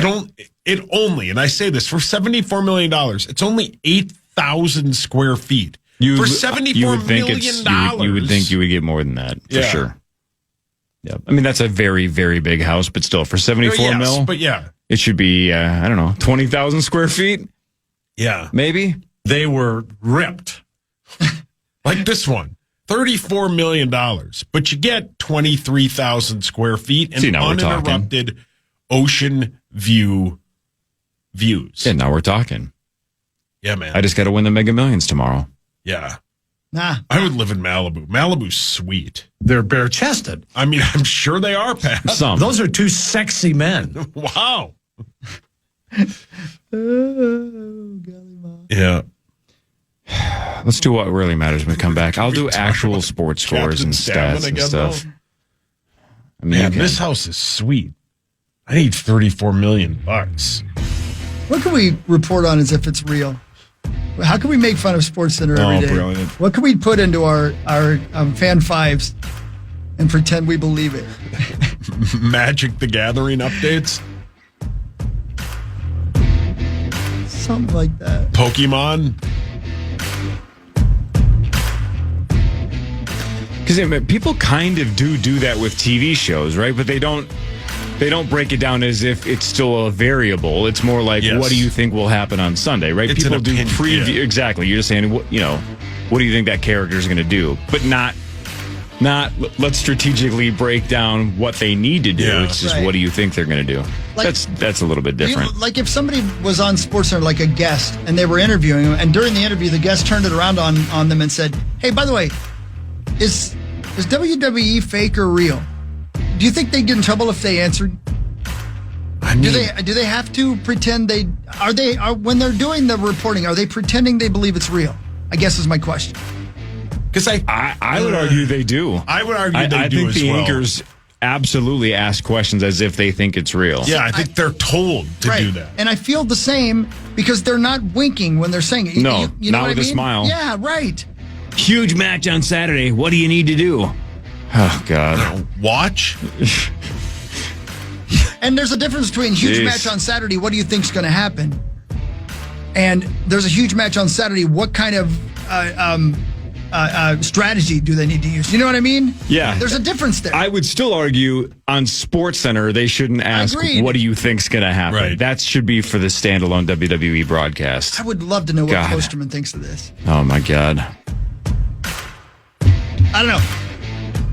It only, and I say this, for $74 million, it's only 8,000 square feet. For $74 million. You would think you would get more than that, for sure. Yeah. I mean, that's a very, very big house, but still, for 74 mil. But yeah. It should be, I don't know, 20,000 square feet? Yeah. Maybe? They were ripped. Like this one. $34 million. But you get 23,000 square feet and uninterrupted ocean views. Yeah, now we're talking. Yeah, man. I just got to win the Mega Millions tomorrow. Yeah. Nah. I would live in Malibu. Malibu's sweet. They're bare-chested. I mean, I'm sure they are, Pat. Some. Those are two sexy men. Wow. Yeah. Let's do what really matters when we come back. I'll do actual sports scores and stats and stuff. I mean, Man, this house is sweet. I need $34 million. What can we report on as if it's real? How can we make fun of SportsCenter every day? Brilliant. What can we put into our Fan Fives and pretend we believe it? Magic the Gathering updates? Something like that. Pokemon? Because people kind of do that with TV shows, right? But they don't break it down as if it's still a variable. It's more like, what do you think will happen on Sunday, right? It's People do preview. Yeah. Exactly. You're just saying, what do you think that character is going to do? But not let's strategically break down what they need to do. Yeah. It's just, what do you think they're going to do? Like, that's a little bit different. Like if somebody was on SportsCenter, like a guest, and they were interviewing them, and during the interview, the guest turned it around on them and said, "Hey, by the way, is WWE fake or real?" Do you think they'd get in trouble if they answered? I mean, Do they have to pretend when they're doing the reporting, are they pretending they believe it's real? I guess is my question. Because I would argue they do. I would argue they do I think as the well. anchors absolutely ask questions as if they think it's real. Yeah, I think they're told to do that. And I feel the same because they're not winking when they're saying it. No, you know not what with I a mean? smile. Yeah, right. Huge match on Saturday. What do you need to do? Oh, God. Watch? And there's a difference between huge match on Saturday, what do you think's going to happen? And there's a huge match on Saturday, what kind of strategy do they need to use? You know what I mean? Yeah. There's a difference there. I would still argue on SportsCenter, they shouldn't ask, Agreed. what do you think's going to happen? Right. That should be for the standalone WWE broadcast. I would love to know what God. Klosterman thinks of this. Oh, my God. I don't know.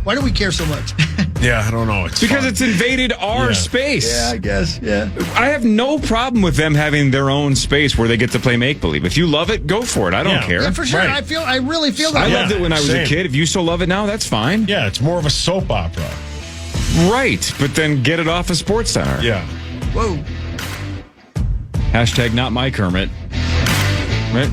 Why do we care so much? Yeah, I don't know. Because it's invaded our space. Yeah, I guess. Yeah. I have no problem with them having their own space where they get to play make-believe. If you love it, go for it. I don't care. Yeah, for sure. Right. I really feel that. I loved it when I was a kid. If you still love it now, that's fine. Yeah, it's more of a soap opera. Right, but then get it off of SportsCenter. Yeah. Whoa. Hashtag not my Kermit. Right?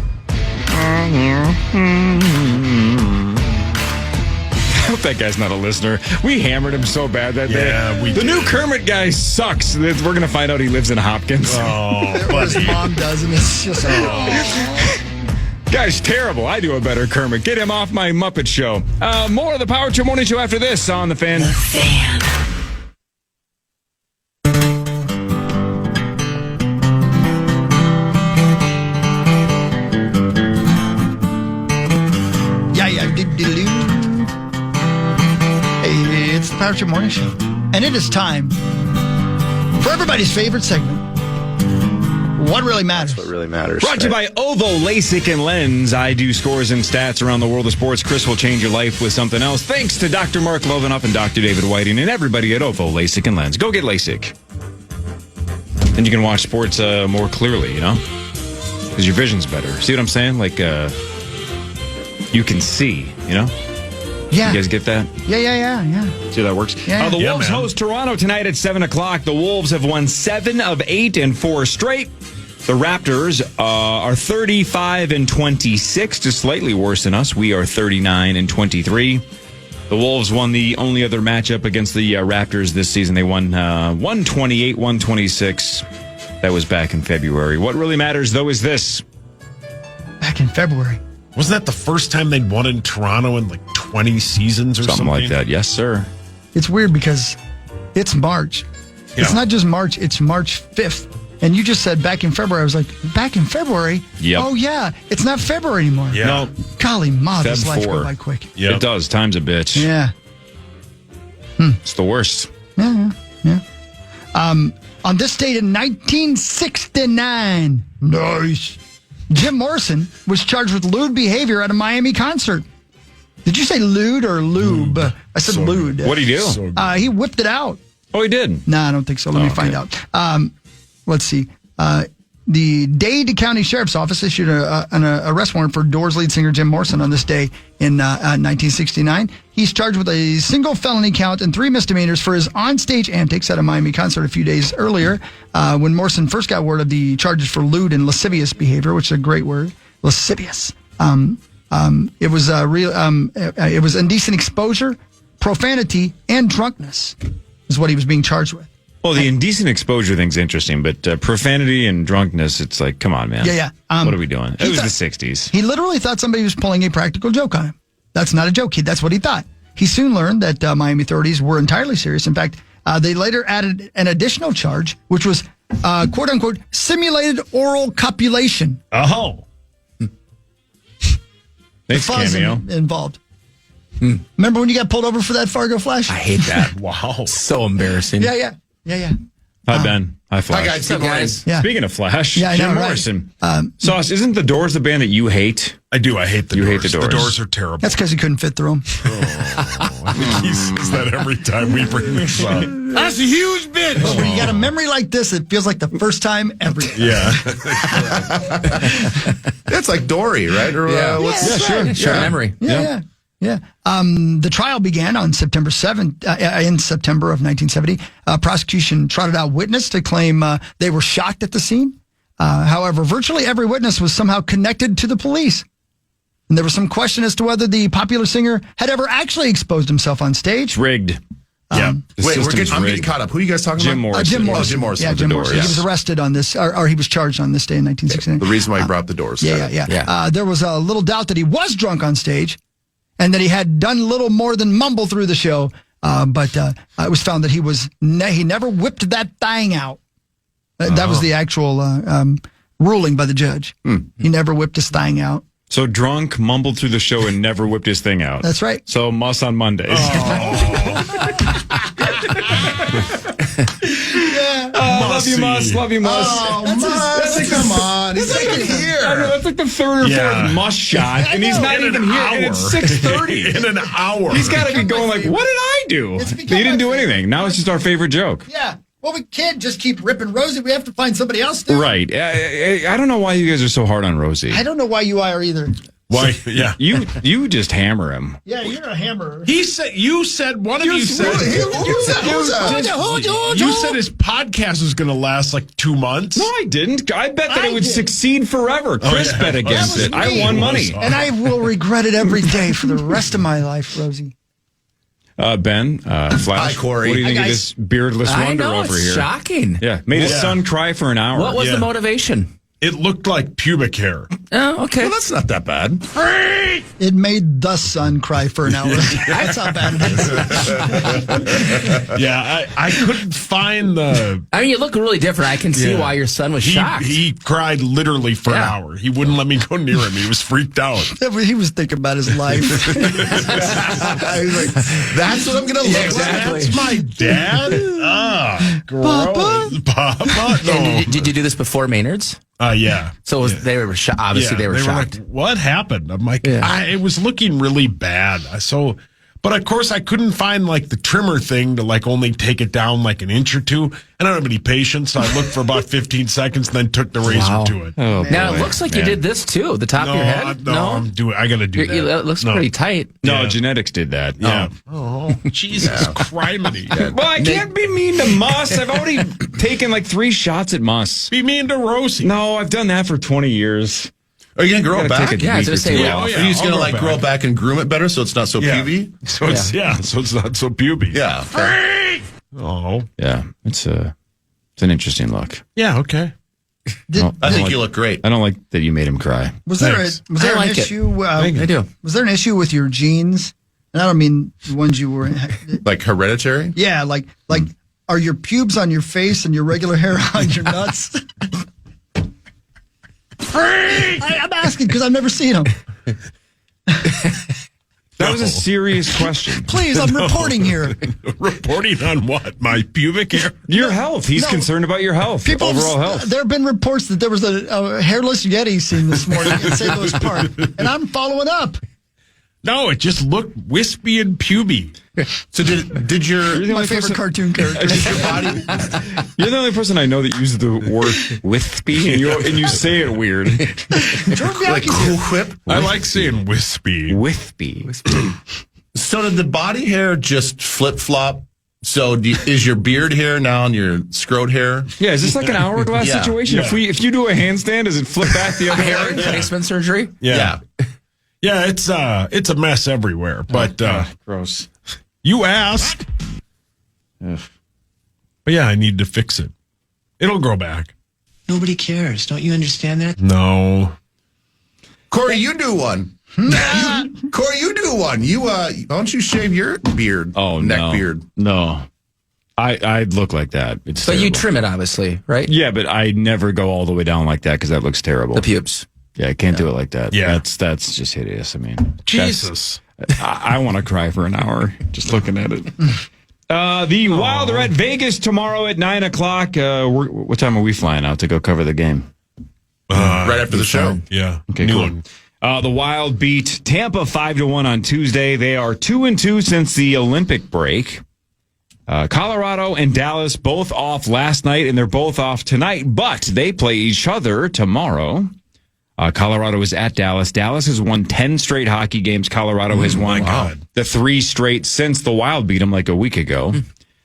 I hope that guy's not a listener. We hammered him so bad that day. Yeah, we The did. new Kermit guy sucks. We're going to find out he lives in Hopkins. Oh, Or his mom does, and it's just... Guy's terrible. I do a better Kermit. Get him off my Muppet Show. More of the Power Trip Morning Show after this on The Fan. The Fan. Hey, it's the Power Trip Morning Show. And it is time for everybody's favorite segment. What really matters? What really matters. Brought to you by Ovo LASIK and Lens. I do scores and stats around the world of sports. Chris will change your life with something else. Thanks to Dr. Mark Lovenoff and Dr. David Whiting and everybody at Ovo LASIK and Lens. Go get LASIK. Then you can watch sports more clearly, because your vision's better. See what I'm saying? Like, you can see, Yeah. You guys get that? Yeah. See how that works? Yeah. The Yeah, Wolves man. host Toronto tonight at 7 o'clock. The Wolves have won 7 of 8 in 4 straight. The Raptors are 35-26, just slightly worse than us. We are 39-23. The Wolves won the only other matchup against the Raptors this season. They won 128-126. That was back in February. What really matters, though, is this. Back in February. Wasn't that the first time they'd won in Toronto in like 20 seasons or something? Something like that. Yes, sir. It's weird because it's March. Yeah. It's not just March, it's March 5th. And you just said back in February. I was like, back in February? Yep. Oh, yeah. It's not February anymore. Yeah. No, Golly, ma, this Feb life 4. go by quick. Yep. It does. Time's a bitch. Yeah. It's the worst. Yeah. On this date in 1969, nice, Jim Morrison was charged with lewd behavior at a Miami concert. Did you say lewd or lube? I said lewd. What'd he do? So good. He whipped it out. Oh, he did. No, I don't think so. Let me find out. Let's see. The Dade County Sheriff's Office issued an arrest warrant for Doors lead singer Jim Morrison on this day in 1969. He's charged with a single felony count and 3 misdemeanors for his onstage antics at a Miami concert a few days earlier, when Morrison first got word of the charges for lewd and lascivious behavior, which is a great word, lascivious. It was indecent exposure, profanity, and drunkenness is what he was being charged with. Well, the indecent exposure thing's interesting, but profanity and drunkenness, it's like, come on, man. Yeah. What are we doing? It was thought- the 60s. He literally thought somebody was pulling a practical joke on him. That's not a joke. That's what he thought. He soon learned that Miami authorities were entirely serious. In fact, they later added an additional charge, which was, quote unquote, simulated oral copulation. Oh. Thanks, Fuzz Cameo. involved. Remember when you got pulled over for that Fargo Flash? I hate that. Wow. So embarrassing. Yeah. Hi, Ben. Hi, Flash. Hi, guys. What's up, guys? Yeah. Speaking of Flash, Yeah, I know, Jim right? Morrison. Sauce, isn't The Doors the band that you hate? I do. I hate the You Doors. hate the Doors. The Doors are terrible. That's because he couldn't fit through them. He says that every time we bring this up. That's a huge bitch. When you got a memory like this, it feels like the first time ever. Yeah. That's like Dory, right? Or, Sure. Memory. Yeah. The trial began on September 7th, in September of 1970. Prosecution trotted out witness to claim they were shocked at the scene. However, virtually every witness was somehow connected to the police. And there was some question as to whether the popular singer had ever actually exposed himself on stage. It's rigged. Yeah. The Wait, system's I'm getting rigged. caught up. Who are you guys talking Jim about? Morrison. Jim Morrison. Jim Morrison. Yeah, with Jim the Morrison. Doors. He was arrested on this, or he was charged on this day in 1969. The reason why he brought the Doors. Yeah. There was a little doubt that he was drunk on stage and that he had done little more than mumble through the show. But it was found that he never whipped that thing out. That was the actual ruling by the judge. He never whipped his thing out. So drunk, mumbled through the show, and never whipped his thing out. That's right. So muss on Mondays. Love you, Muss. Love you, Muss. Come on. He's not even I know, here. that's like the third or fourth Muss shot, and he's not even here. And it's 6:30. In an hour. He's got to be going like, what did I do? He didn't do anything. Now it's just our favorite joke. Yeah. Well, we can't just keep ripping Rosie. We have to find somebody else to. Right. I don't know why you guys are so hard on Rosie. I don't know why you are either. Why? Yeah. You just hammer him. Yeah, you're a hammerer. He said, you said, one of you said, you said his podcast was going to last like 2 months. No, I didn't. I bet that I it would did. succeed forever. Chris bet against That it. was I me. won money. And I will regret it every day for the rest of my life, Rosie. Ben, Flash. Hi, Corey. What do you think Hi, of guys. this beardless I wonder know, over it's here? shocking. Yeah, made his son cry for an hour. What was the motivation? It looked like pubic hair. Oh, okay. Well, that's not that bad. It made the sun cry for an hour. That's how bad it is. Yeah, I couldn't find the... I mean, you look really different. I can see why your son was shocked. He cried literally for an hour. He wouldn't let me go near him. He was freaked out. He was thinking about his life. I was like, that's what I'm going to look exactly. That's my dad? Gross. Papa? No. And did you do this before Maynard's? Yeah. So they were obviously they were shocked. like, what happened? I'm like, it was looking really bad. But of course, I couldn't find like the trimmer thing to like only take it down like an inch or two. I don't have any patience, so I looked for about 15 seconds, and then took the razor to it. Oh, Now, it looks like you did this too, the top of your head. I'm doing. I got to do that. It looks pretty tight. No, genetics did that. Yeah. Oh, Jesus criminy. Well, I can't be mean to Muss. I've already taken like 3 shots at Muss. Be mean to Rosie. No, I've done that for 20 years. Are you going to grow it back? Yeah, I was going to say, Yeah, oh, yeah. Are you just going to I'll like grow it back and groom it better so it's not so puby? So it's so it's not so puby. Yeah. Oh. Yeah, it's an interesting look. Yeah. Okay. I think you look great. I don't like that you made him cry. Was there Thanks. an like it. issue? I do. Was there an issue with your genes? And I don't mean the ones you were. Like hereditary? Yeah, like are your pubes on your face and your regular hair on your nuts? I'm asking because I've never seen them. That was a serious question. Please, I'm reporting here. Reporting on what? My pubic hair? Your health. He's No. concerned about your health, overall health. There have been reports that there was a hairless Yeti seen this morning in St. Louis Park, and I'm following up. No, it just looked wispy and puby. So did your My favorite cartoon character. body? You're the only person I know that uses the word wispy, and you say it weird. Like Cool Whip? I like saying wispy. Wispy. So did the body hair just flip-flop? So is your beard hair now on your scrot hair? Yeah, is this like an hourglass Yeah. situation? Yeah. If you do a handstand, does it flip back the other Hair way? replacement surgery? Yeah. Yeah, it's a mess everywhere. But Gross. you asked. Ugh. But yeah, I need to fix it. It'll grow back. Nobody cares. Don't you understand that? No. Corey, you do one. Corey, you do one. You why don't you shave your beard? Oh, neck no. beard. No. I'd look like that. It's But you terrible. trim it, obviously, right? Yeah, but I never go all the way down like that because that looks terrible. The pubes. Yeah, I can't do it like that. Yeah. That's just hideous. I mean, Jesus. I want to cry for an hour just looking at it. The Wild are at Vegas tomorrow at 9:00. What time are we flying out to go cover the game? Right after the show. Yeah. Okay, Noon. cool. The Wild beat Tampa 5-1 on Tuesday. They are 2-2 since the Olympic break. Colorado and Dallas both off last night, and they're both off tonight, but they play each other tomorrow. Colorado is at Dallas. Dallas has won 10 straight hockey games. Colorado has won the 3 straight since the Wild beat them like a week ago.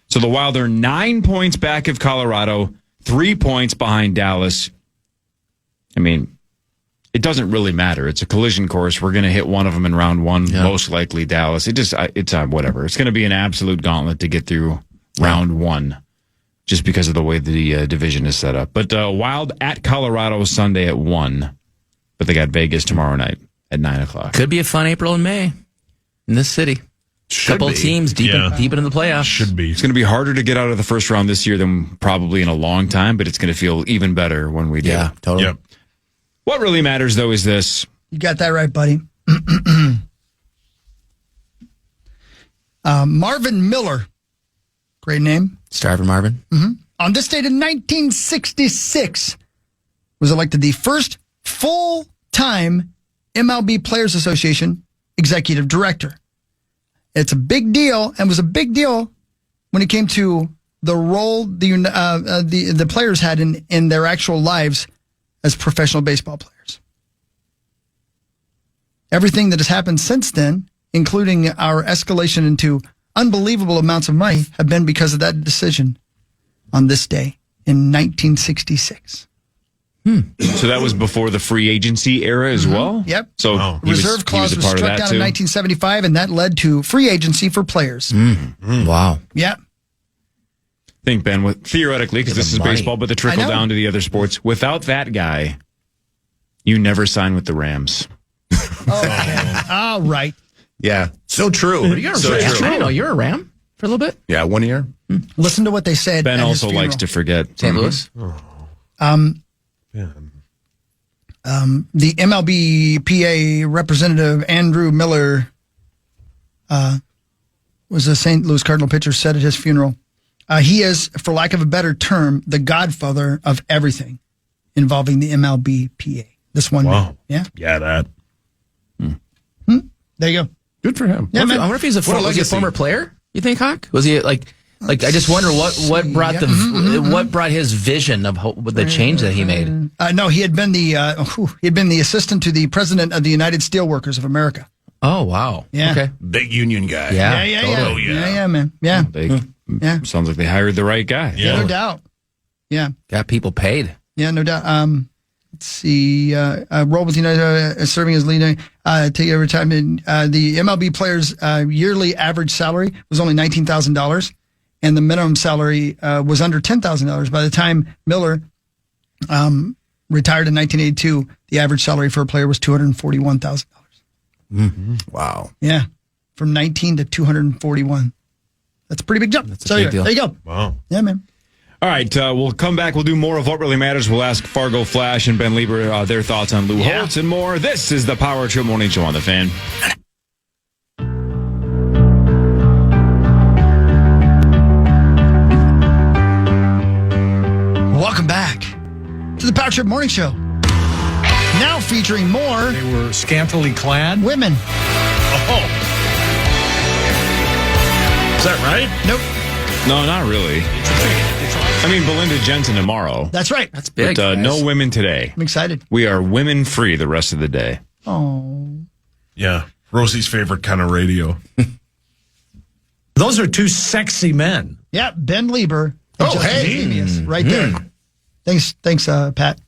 So the Wild are 9 points back of Colorado, 3 points behind Dallas. I mean, it doesn't really matter. It's a collision course. We're going to hit one of them in round 1, most likely Dallas. It's whatever. It's going to be an absolute gauntlet to get through round 1 just because of the way the division is set up. But Wild at Colorado Sunday at 1. But they got Vegas tomorrow night at 9:00. Could be a fun April and May in this city. Couple teams deep into the playoffs. Should be. It's going to be harder to get out of the first round this year than probably in a long time, but it's going to feel even better when we do. Yeah, totally. Yep. What really matters, though, is this. You got that right, buddy. Marvin Miller. Great name. Starvin' Marvin. On this date in 1966, was elected the first full-time MLB Players Association executive director. It's a big deal, and was a big deal when it came to the role the players had in their actual lives as professional baseball players. Everything that has happened since then, including our escalation into unbelievable amounts of money, have been because of that decision on this day in 1966. So that was before the free agency era as well? Yep. So Reserve clause was struck down in 1975, and that led to free agency for players. Wow. Yeah. Think, Ben, theoretically, because this is money. baseball, but the trickle down to the other sports, without that guy, you never sign with the Rams. Okay. All right. Yeah. So true. You're a so Ram. true. I know you're a Ram for a little bit. Yeah, 1 year. Listen to what they said. Ben at his also likes to funeral. forget. St. Louis. The MLBPA representative Andrew Miller was a St. Louis Cardinal pitcher, said at his funeral, he is, for lack of a better term, the godfather of everything involving the MLBPA. This one. Wow. man. Yeah. Yeah, that. There you go. Good for him. Yeah, man. I wonder if he's a former player. You think, Hawk? Was he like I just wonder what brought what brought his vision of the change that he made. No, he had been the assistant to the president of the United Steelworkers of America. Oh wow! Yeah, okay, big union guy. Yeah, totally. yeah, man. Yeah, Yeah. Sounds like they hired the right guy. no doubt. Yeah, got people paid. Yeah, no doubt. Let's see. Role with the United, serving as leader. Take every time. The MLB players' yearly average salary was only $19,000, and the minimum salary was under $10,000. By the time Miller retired in 1982, the average salary for a player was $241,000. Mm-hmm. Wow. Yeah, from 19 to 241. That's a pretty big jump. That's a big deal. There you go. Wow. Yeah, man. All right, we'll come back. We'll do more of What Really Matters. We'll ask Fargo Flash and Ben Leber their thoughts on Lou Holtz and more. This is the Power Trip Morning Show on The Fan. Welcome back to the Power Trip Morning Show. Now featuring more They were scantily clad. women. Oh. Is that right? Nope. No, not really. I mean, Belinda Jensen tomorrow. That's right. That's big. But no women today. I'm excited. We are women free the rest of the day. Oh. Yeah. Rosie's favorite kind of radio. Those are two sexy men. Yeah, Ben Leber. And Justin Genius, right there. Thanks, Pat.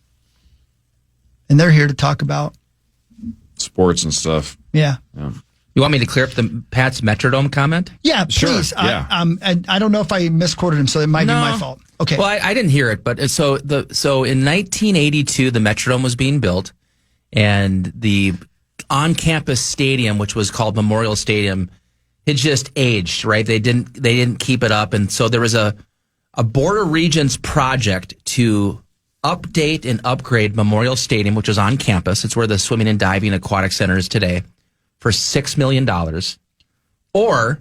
And they're here to talk about Sports and stuff. Yeah. You want me to clear up the Pat's Metrodome comment? Yeah, Sure, please. yeah. I don't know if I misquoted him, so it might be my fault. Okay. Well, I didn't hear it, but so in 1982, the Metrodome was being built, and the on-campus stadium, which was called Memorial Stadium, had just aged. Right? They didn't keep it up, and so there was a Board of Regents project to update and upgrade Memorial Stadium, which was on campus. It's where the Swimming and Diving Aquatic Center is today, for $6 million. Or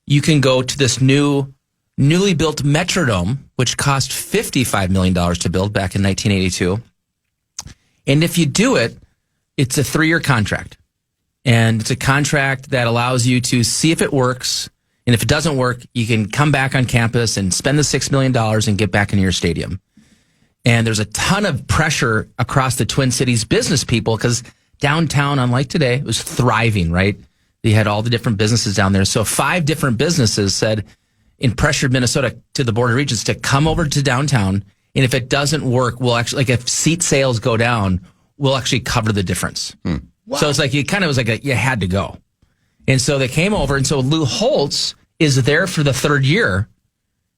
you can go to this newly built Metrodome, which cost $55 million to build back in 1982. And if you do it, it's a 3-year contract. And it's a contract that allows you to see if it works. And if it doesn't work, you can come back on campus and spend the $6 million and get back into your stadium. And there's a ton of pressure across the Twin Cities business people because downtown, unlike today, it was thriving, right? They had all the different businesses down there. So 5 different businesses said in pressured Minnesota to the Board of Regents to come over to downtown. And if it doesn't work, we'll actually, like if seat sales go down, we'll actually cover the difference. Wow. So it's like, you had to go. And so they came over. And so Lou Holtz is there for the 3rd year.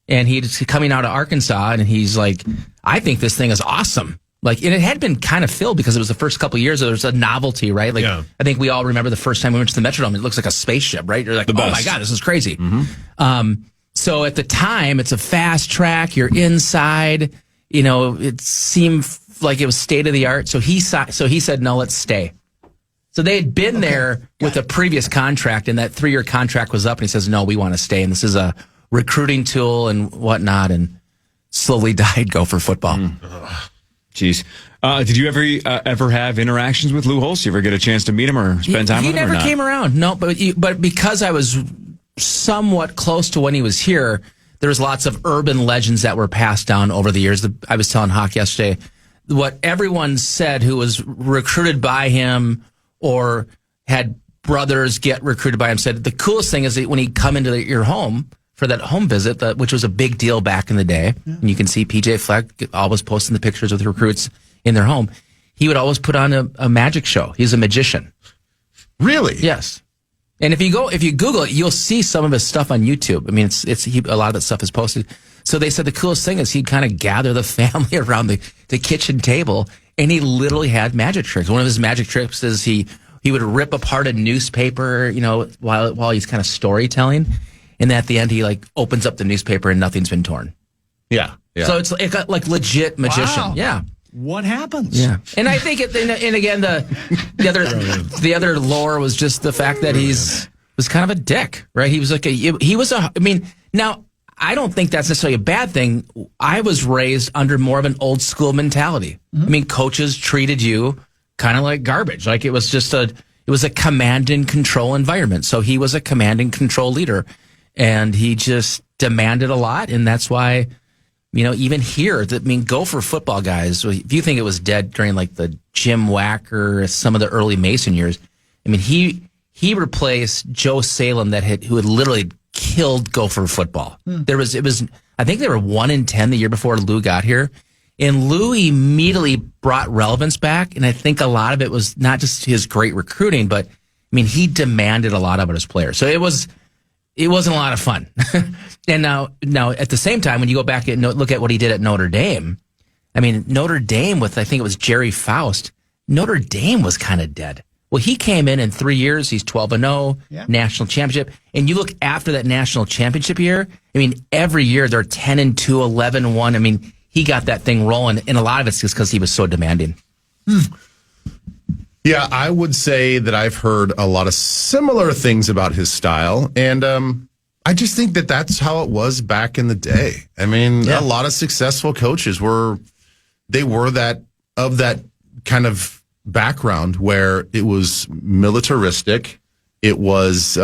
And he's coming out of Arkansas, and he's like, I think this thing is awesome. Like, and it had been kind of filled because it was the first couple of years. There was a novelty, right? Like, yeah. I think we all remember the first time we went to the Metrodome. It looks like a spaceship, right? You're like, oh my God, this is crazy. Mm-hmm. So at the time, it's a fast track. You're inside. You know, it seemed like it was state of the art. So he said, no, let's stay. So they had been there with a previous contract, and that 3-year contract was up. And he says, no, we want to stay. And this is a recruiting tool and whatnot. And slowly died Gopher football. Jeez. Did you ever have interactions with Lou Holtz? You ever get a chance to meet him or spend time with him? He never came around. No, but because I was somewhat close to when he was here, there was lots of urban legends that were passed down over the years. I was telling Hawk yesterday, what everyone said who was recruited by him or had brothers get recruited by him said the coolest thing is that when he'd come into your home for that home visit, which was a big deal back in the day. Yeah. And you can see PJ Fleck always posting the pictures with recruits in their home. He would always put on a magic show. He's a magician. Really? Yes. And if you Google it, you'll see some of his stuff on YouTube. I mean, a lot of that stuff is posted. So they said the coolest thing is he'd kind of gather the family around the kitchen table, and he literally had magic tricks. One of his magic tricks is he would rip apart a newspaper, you know, while he's kind of storytelling. And at the end, he like opens up the newspaper and nothing's been torn. Yeah. So it's like legit magician. Wow. Yeah. What happens? Yeah. And I think, and again, the other lore was just the fact that was kind of a dick, right? He was I mean, now I don't think that's necessarily a bad thing. I was raised under more of an old school mentality. Mm-hmm. I mean, coaches treated you kind of like garbage. Like it was was a command and control environment. So he was a command and control leader, and he just demanded a lot. And that's why, even here, Gopher football guys, if you think it was dead during like the Jim Wacker, some of the early Mason years, he replaced Joe Salem who had literally killed Gopher football. I think they were 1-10 the year before Lou got here. And Lou immediately brought relevance back, and I think a lot of it was not just his great recruiting, but he demanded a lot of it as players. So it wasn't a lot of fun. And now at the same time, when you go back and look at what he did at Notre Dame, Notre Dame with, I think it was Jerry Faust, Notre Dame was kind of dead. Well, he came in 3 years, he's 12-0, national championship. And you look after that national championship year, every year they're 10-2, 11-1. He got that thing rolling, and a lot of it's just because he was so demanding. Yeah, I would say that I've heard a lot of similar things about his style, and I just think that that's how it was back in the day. A lot of successful coaches were that kind of background where it was militaristic, it was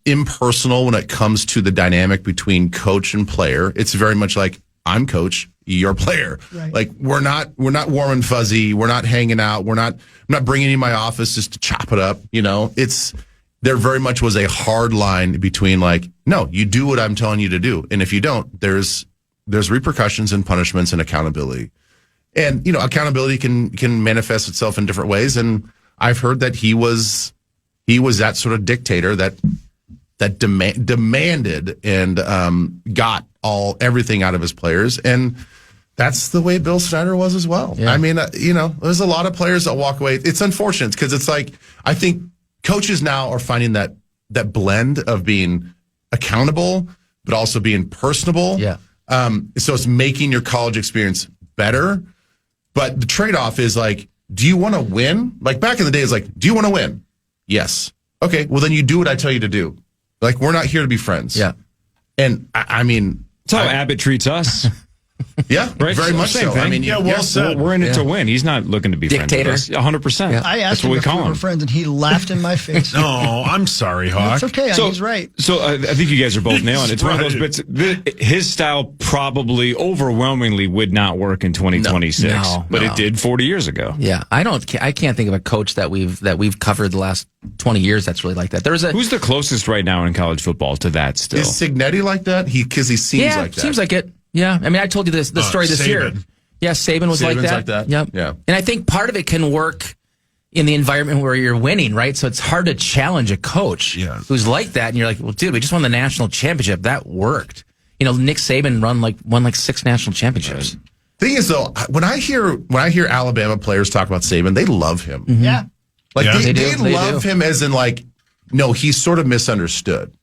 impersonal when it comes to the dynamic between coach and player. It's very much like, I'm coach, you're player. Right. Like we're not warm and fuzzy. We're not hanging out. I'm not bringing you in my office just to chop it up. There very much was a hard line between like, no, you do what I'm telling you to do. And if you don't, there's repercussions and punishments and accountability. And, accountability can manifest itself in different ways. And I've heard that he was that sort of dictator that demanded and got everything out of his players, and that's the way Bill Snyder was as well. Yeah. There's a lot of players that walk away. It's unfortunate because it's like I think coaches now are finding that blend of being accountable but also being personable. Yeah. So it's making your college experience better, but the trade-off is like, do you want to win? Like back in the day, it's like, do you want to win? Yes. Okay. Well, then you do what I tell you to do. Like we're not here to be friends. Yeah. And that's how Abbott treats us. Yeah, right? Very much so. We're in it to win. He's not looking to be dictator. Friends with us. 100%. Yeah. I asked him if we were friends, and he laughed in my face. No, I'm sorry, Hawk. It's okay. He's right. So I think you guys are both nailing it. It's one of those bits. His style probably overwhelmingly would not work in 2026, but it did 40 years ago. Yeah, I can't think of a coach that we've covered the last 20 years that's really like that. Who's the closest right now in college football to that still? Is Cignetti like that? Because he seems like that. Seems like it. Yeah, I told you the story this year. Yeah, Saban was like that. Yep. Yeah. And I think part of it can work in the environment where you're winning, right? So it's hard to challenge a coach who's like that, and you're like, well, dude, we just won the national championship. That worked. Nick Saban won 6 national championships. Right. Thing is, though, when I hear Alabama players talk about Saban, they love him. Mm-hmm. Yeah. Like they love him as in like, no, he's sort of misunderstood.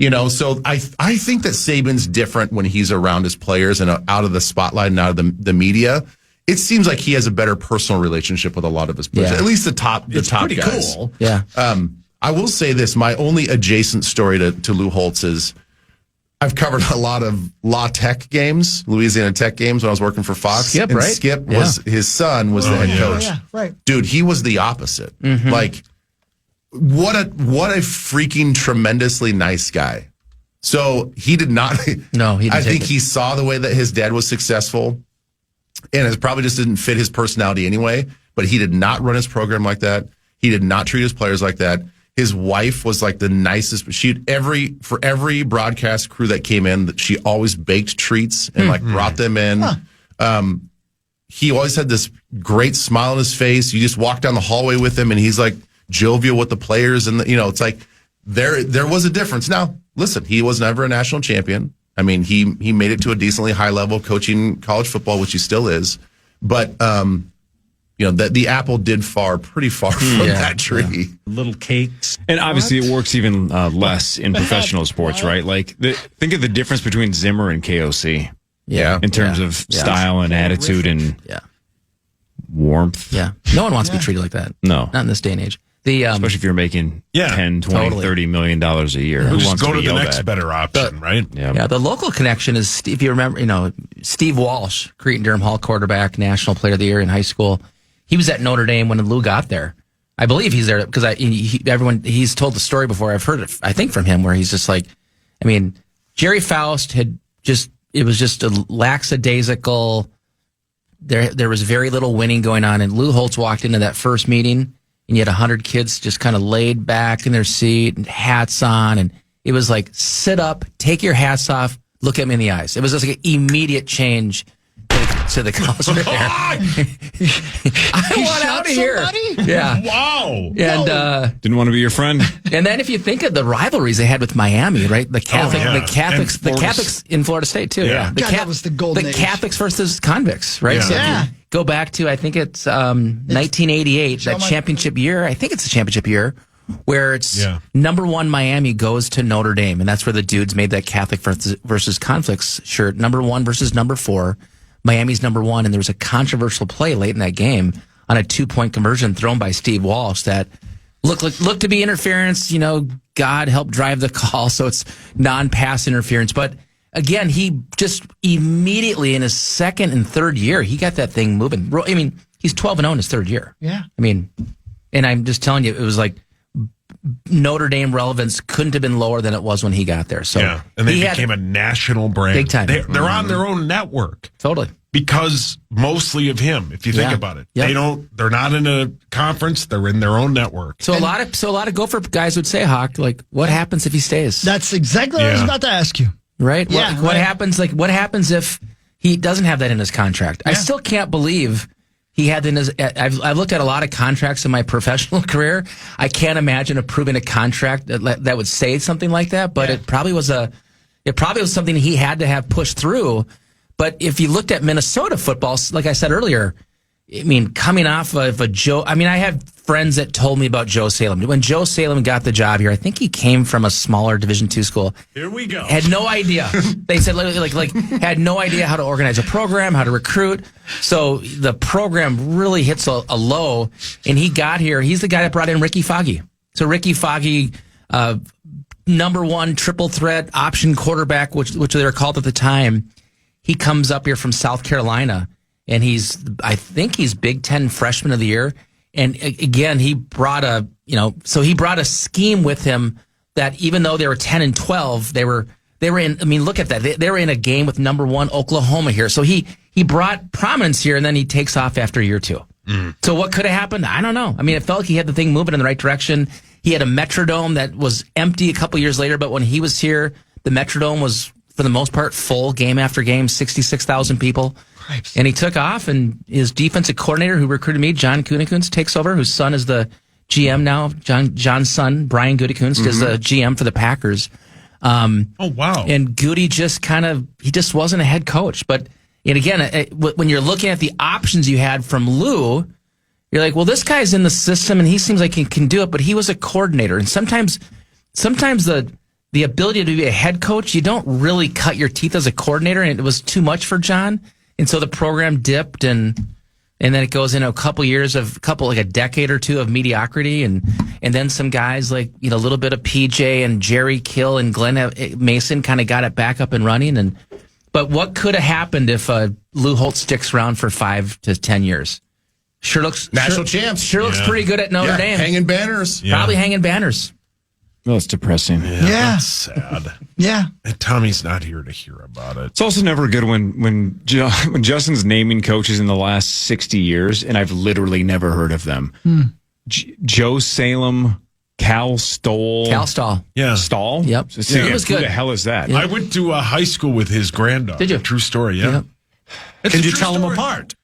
So I think that Saban's different when he's around his players and out of the spotlight and out of the media. It seems like he has a better personal relationship with a lot of his players, at least the top pretty guys. Cool. Yeah. I will say this: my only adjacent story to Lou Holtz is I've covered a lot of La Tech games, Louisiana Tech games when I was working for Fox. Skip, right? Skip was his son was the head coach. Yeah, right. Dude, he was the opposite. Mm-hmm. Like. What a freaking tremendously nice guy. So he did not. No, he didn't. I think he saw the way that his dad was successful, and it probably just didn't fit his personality anyway. But he did not run his program like that. He did not treat his players like that. His wife was like the nicest. For every broadcast crew that came in, she always baked treats and brought them in. He always had this great smile on his face. You just walk down the hallway with him, and he's like jovial with the players, and it's like there was a difference. Now, listen, he was never a national champion. He made it to a decently high level coaching college football, which he still is. But the apple did pretty far from that tree. Yeah. Little cakes, and obviously it works even less in professional sports, right? Like think of the difference between Zimmer and KOC. Yeah, in terms of style and attitude and warmth. Yeah, no one wants to be treated like that. No, not in this day and age. Especially if you're making 10, 20, $30 million a year. Who wants just go to the next at? better option, right? Yeah, the local connection is, if you remember, Steve Walsh, Cretan Durham Hall quarterback, national player of the year in high school. He was at Notre Dame when Lou got there. I believe he's there because he's told the story before. I've heard it, I think, from him, where he's just like, I mean, Jerry Faust it was just a lackadaisical. There was very little winning going on, and Lou Holtz walked into that first meeting, and you had 100 kids just kind of laid back in their seat and hats on, and it was like, sit up, take your hats off, look at me in the eyes. It was just like an immediate change to the culture there. I want out of here. Yeah. Wow. And didn't want to be your friend. And then if you think of the rivalries they had with Miami, right? The Catholics in Florida State too. Yeah. That was the golden age. Catholics versus convicts, right? Yeah. So if you go back to, I think it's 1988, that championship year. I think it's the championship year where it's number 1 Miami goes to Notre Dame, and that's where the dudes made that Catholic versus conflicts shirt. Number 1 versus number 4. Miami's number 1, and there was a controversial play late in that game on a 2-point conversion thrown by Steve Walsh that looked to be interference. You know, God helped drive the call, so it's non-pass interference. But again, he just immediately in his second and third year, he got that thing moving. I mean, he's 12-0 in his third year. Yeah. I mean, and I'm just telling you, it was like Notre Dame relevance couldn't have been lower than it was when he got there. So and they became a national brand. Big time. They're on their own network. Totally. Because mostly of him, if you think about it. Yep. They're not in a conference, they're in their own network. So a lot of Gopher guys would say, Hawk, like, what happens if he stays? That's exactly what I was about to ask you. Right? Yeah. What happens? Like, what happens if he doesn't have that in his contract? I still can't believe he had in his. I've looked at a lot of contracts in my professional career. I can't imagine approving a contract that would say something like that. But it probably was something he had to have pushed through. But if you looked at Minnesota football, like I said earlier, I mean, coming off of I have friends that told me about Joe Salem. When Joe Salem got the job here, I think he came from a smaller Division II school. Here we go. Had no idea. They said like had no idea how to organize a program, how to recruit. So the program really hits a low. And he got here. He's the guy that brought in Ricky Foggy. So Ricky Foggy, number 1 triple threat option quarterback, which they were called at the time. He comes up here from South Carolina, and I think he's Big Ten Freshman of the Year. And again, he brought a scheme with him that even though they were 10-12, they were in. I mean, look at that. They were in a game with number 1 Oklahoma here. So he brought prominence here, and then he takes off after year 2. So what could have happened? I don't know. I mean, it felt like he had the thing moving in the right direction. He had a Metrodome that was empty a couple years later, but when he was here, the Metrodome was, for the most part, full game after game, 66,000 people. Right. And he took off, and his defensive coordinator who recruited me, John Gutekunst, takes over, whose son is the GM now. John's son, Brian Gutekunst, is the GM for the Packers. Oh, wow. And Goody just he just wasn't a head coach. But, and again, when you're looking at the options you had from Lou, you're like, well, this guy's in the system, and he seems like he can do it, but he was a coordinator. And sometimes the ability to be a head coach, you don't really cut your teeth as a coordinator, and it was too much for John. And so the program dipped, and then it goes into a decade or two of mediocrity, and then some guys like, a little bit of PJ and Jerry Kill and Glenn Mason kind of got it back up and running. But what could have happened if Lou Holtz sticks around for 5 to 10 years? Sure looks national champs. Sure looks pretty good at Notre Dame. Hanging banners. Probably hanging banners. Well, it's depressing. Yeah. That's sad. Yeah. And Tommy's not here to hear about it. It's also never good when Justin's naming coaches in the last 60 years, and I've literally never heard of them. Joe Salem, Cal Stoll. Yeah. Stoll? Yep. So, It was good. Who the hell is that? I went to high school with his granddaughter. Did you? True story, yeah. Yep. Can you tell them apart?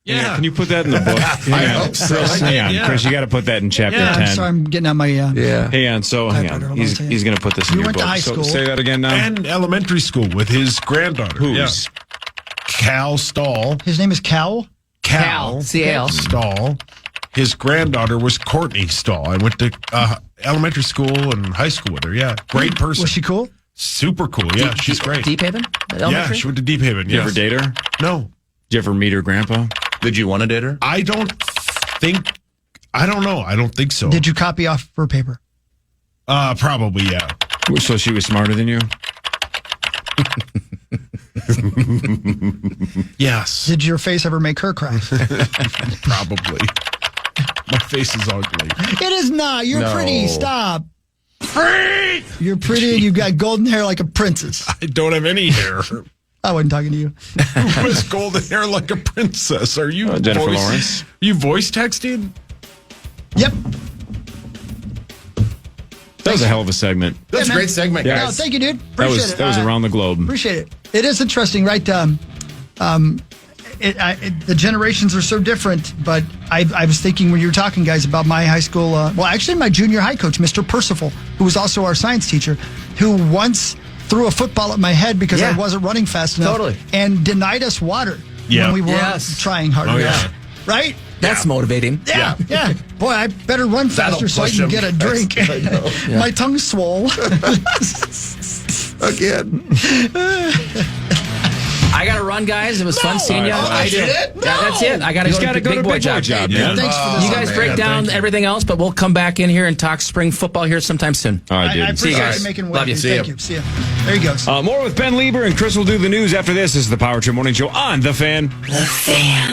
Yeah. Can you put that in the book? I hope so. Chris, you got to put that in chapter 10. So I'm getting out my. Hang on. So hang on. He's going to put this in You your went to book. high So school. say that again now. And elementary school with his granddaughter. Who's? Yeah. Cal Stoll. His name is Cal. Cal. C-A-L. Stoll. His granddaughter was Courtney Stoll. I went to elementary school and high school with her. Yeah. Great person. Was she cool? Super cool. Yeah, she's great. Deep Haven? Yeah, she went to Deep Haven. Did you ever date her? No. Did you ever meet her grandpa? Did you want to date her? I don't know. I don't think so. Did you copy off her paper? Probably, yeah. So she was smarter than you? Yes. Did your face ever make her cry? Probably. My face is ugly. It is not. You're No. pretty. Stop. You're pretty and you've got golden hair like a princess. I don't have any hair. I wasn't talking to you. Who has golden hair like a princess? Are you Jennifer Lawrence? You voice texting? Yep. That was a hell of a segment. That's a man. great segment, Yeah. guys. No, thank you, dude. Appreciate it. That was around the globe. Appreciate it. It is interesting, right? The generations are so different, but I was thinking when you were talking, guys, about my high school, actually my junior high coach, Mr. Percival, who was also our science teacher, who once threw a football at my head because I wasn't running fast enough. Totally. And denied us water when we were trying hard enough. Right? That's motivating. Yeah. Boy, I better run faster so I can get a drink. My tongue's swole. Again. I got to run, guys. It was fun seeing you. I did? Yeah, that's it. I got to go to big boy job. man. Thanks for this. You guys break down everything else, but we'll come back in here and talk spring football here sometime soon. All right, dude. I See you appreciate guys. you making Love you. waves. Thank you. See you. There you go. More with Ben Leber and Chris will do the news after this. This is the Power Trip Morning Show on The Fan. The Fan.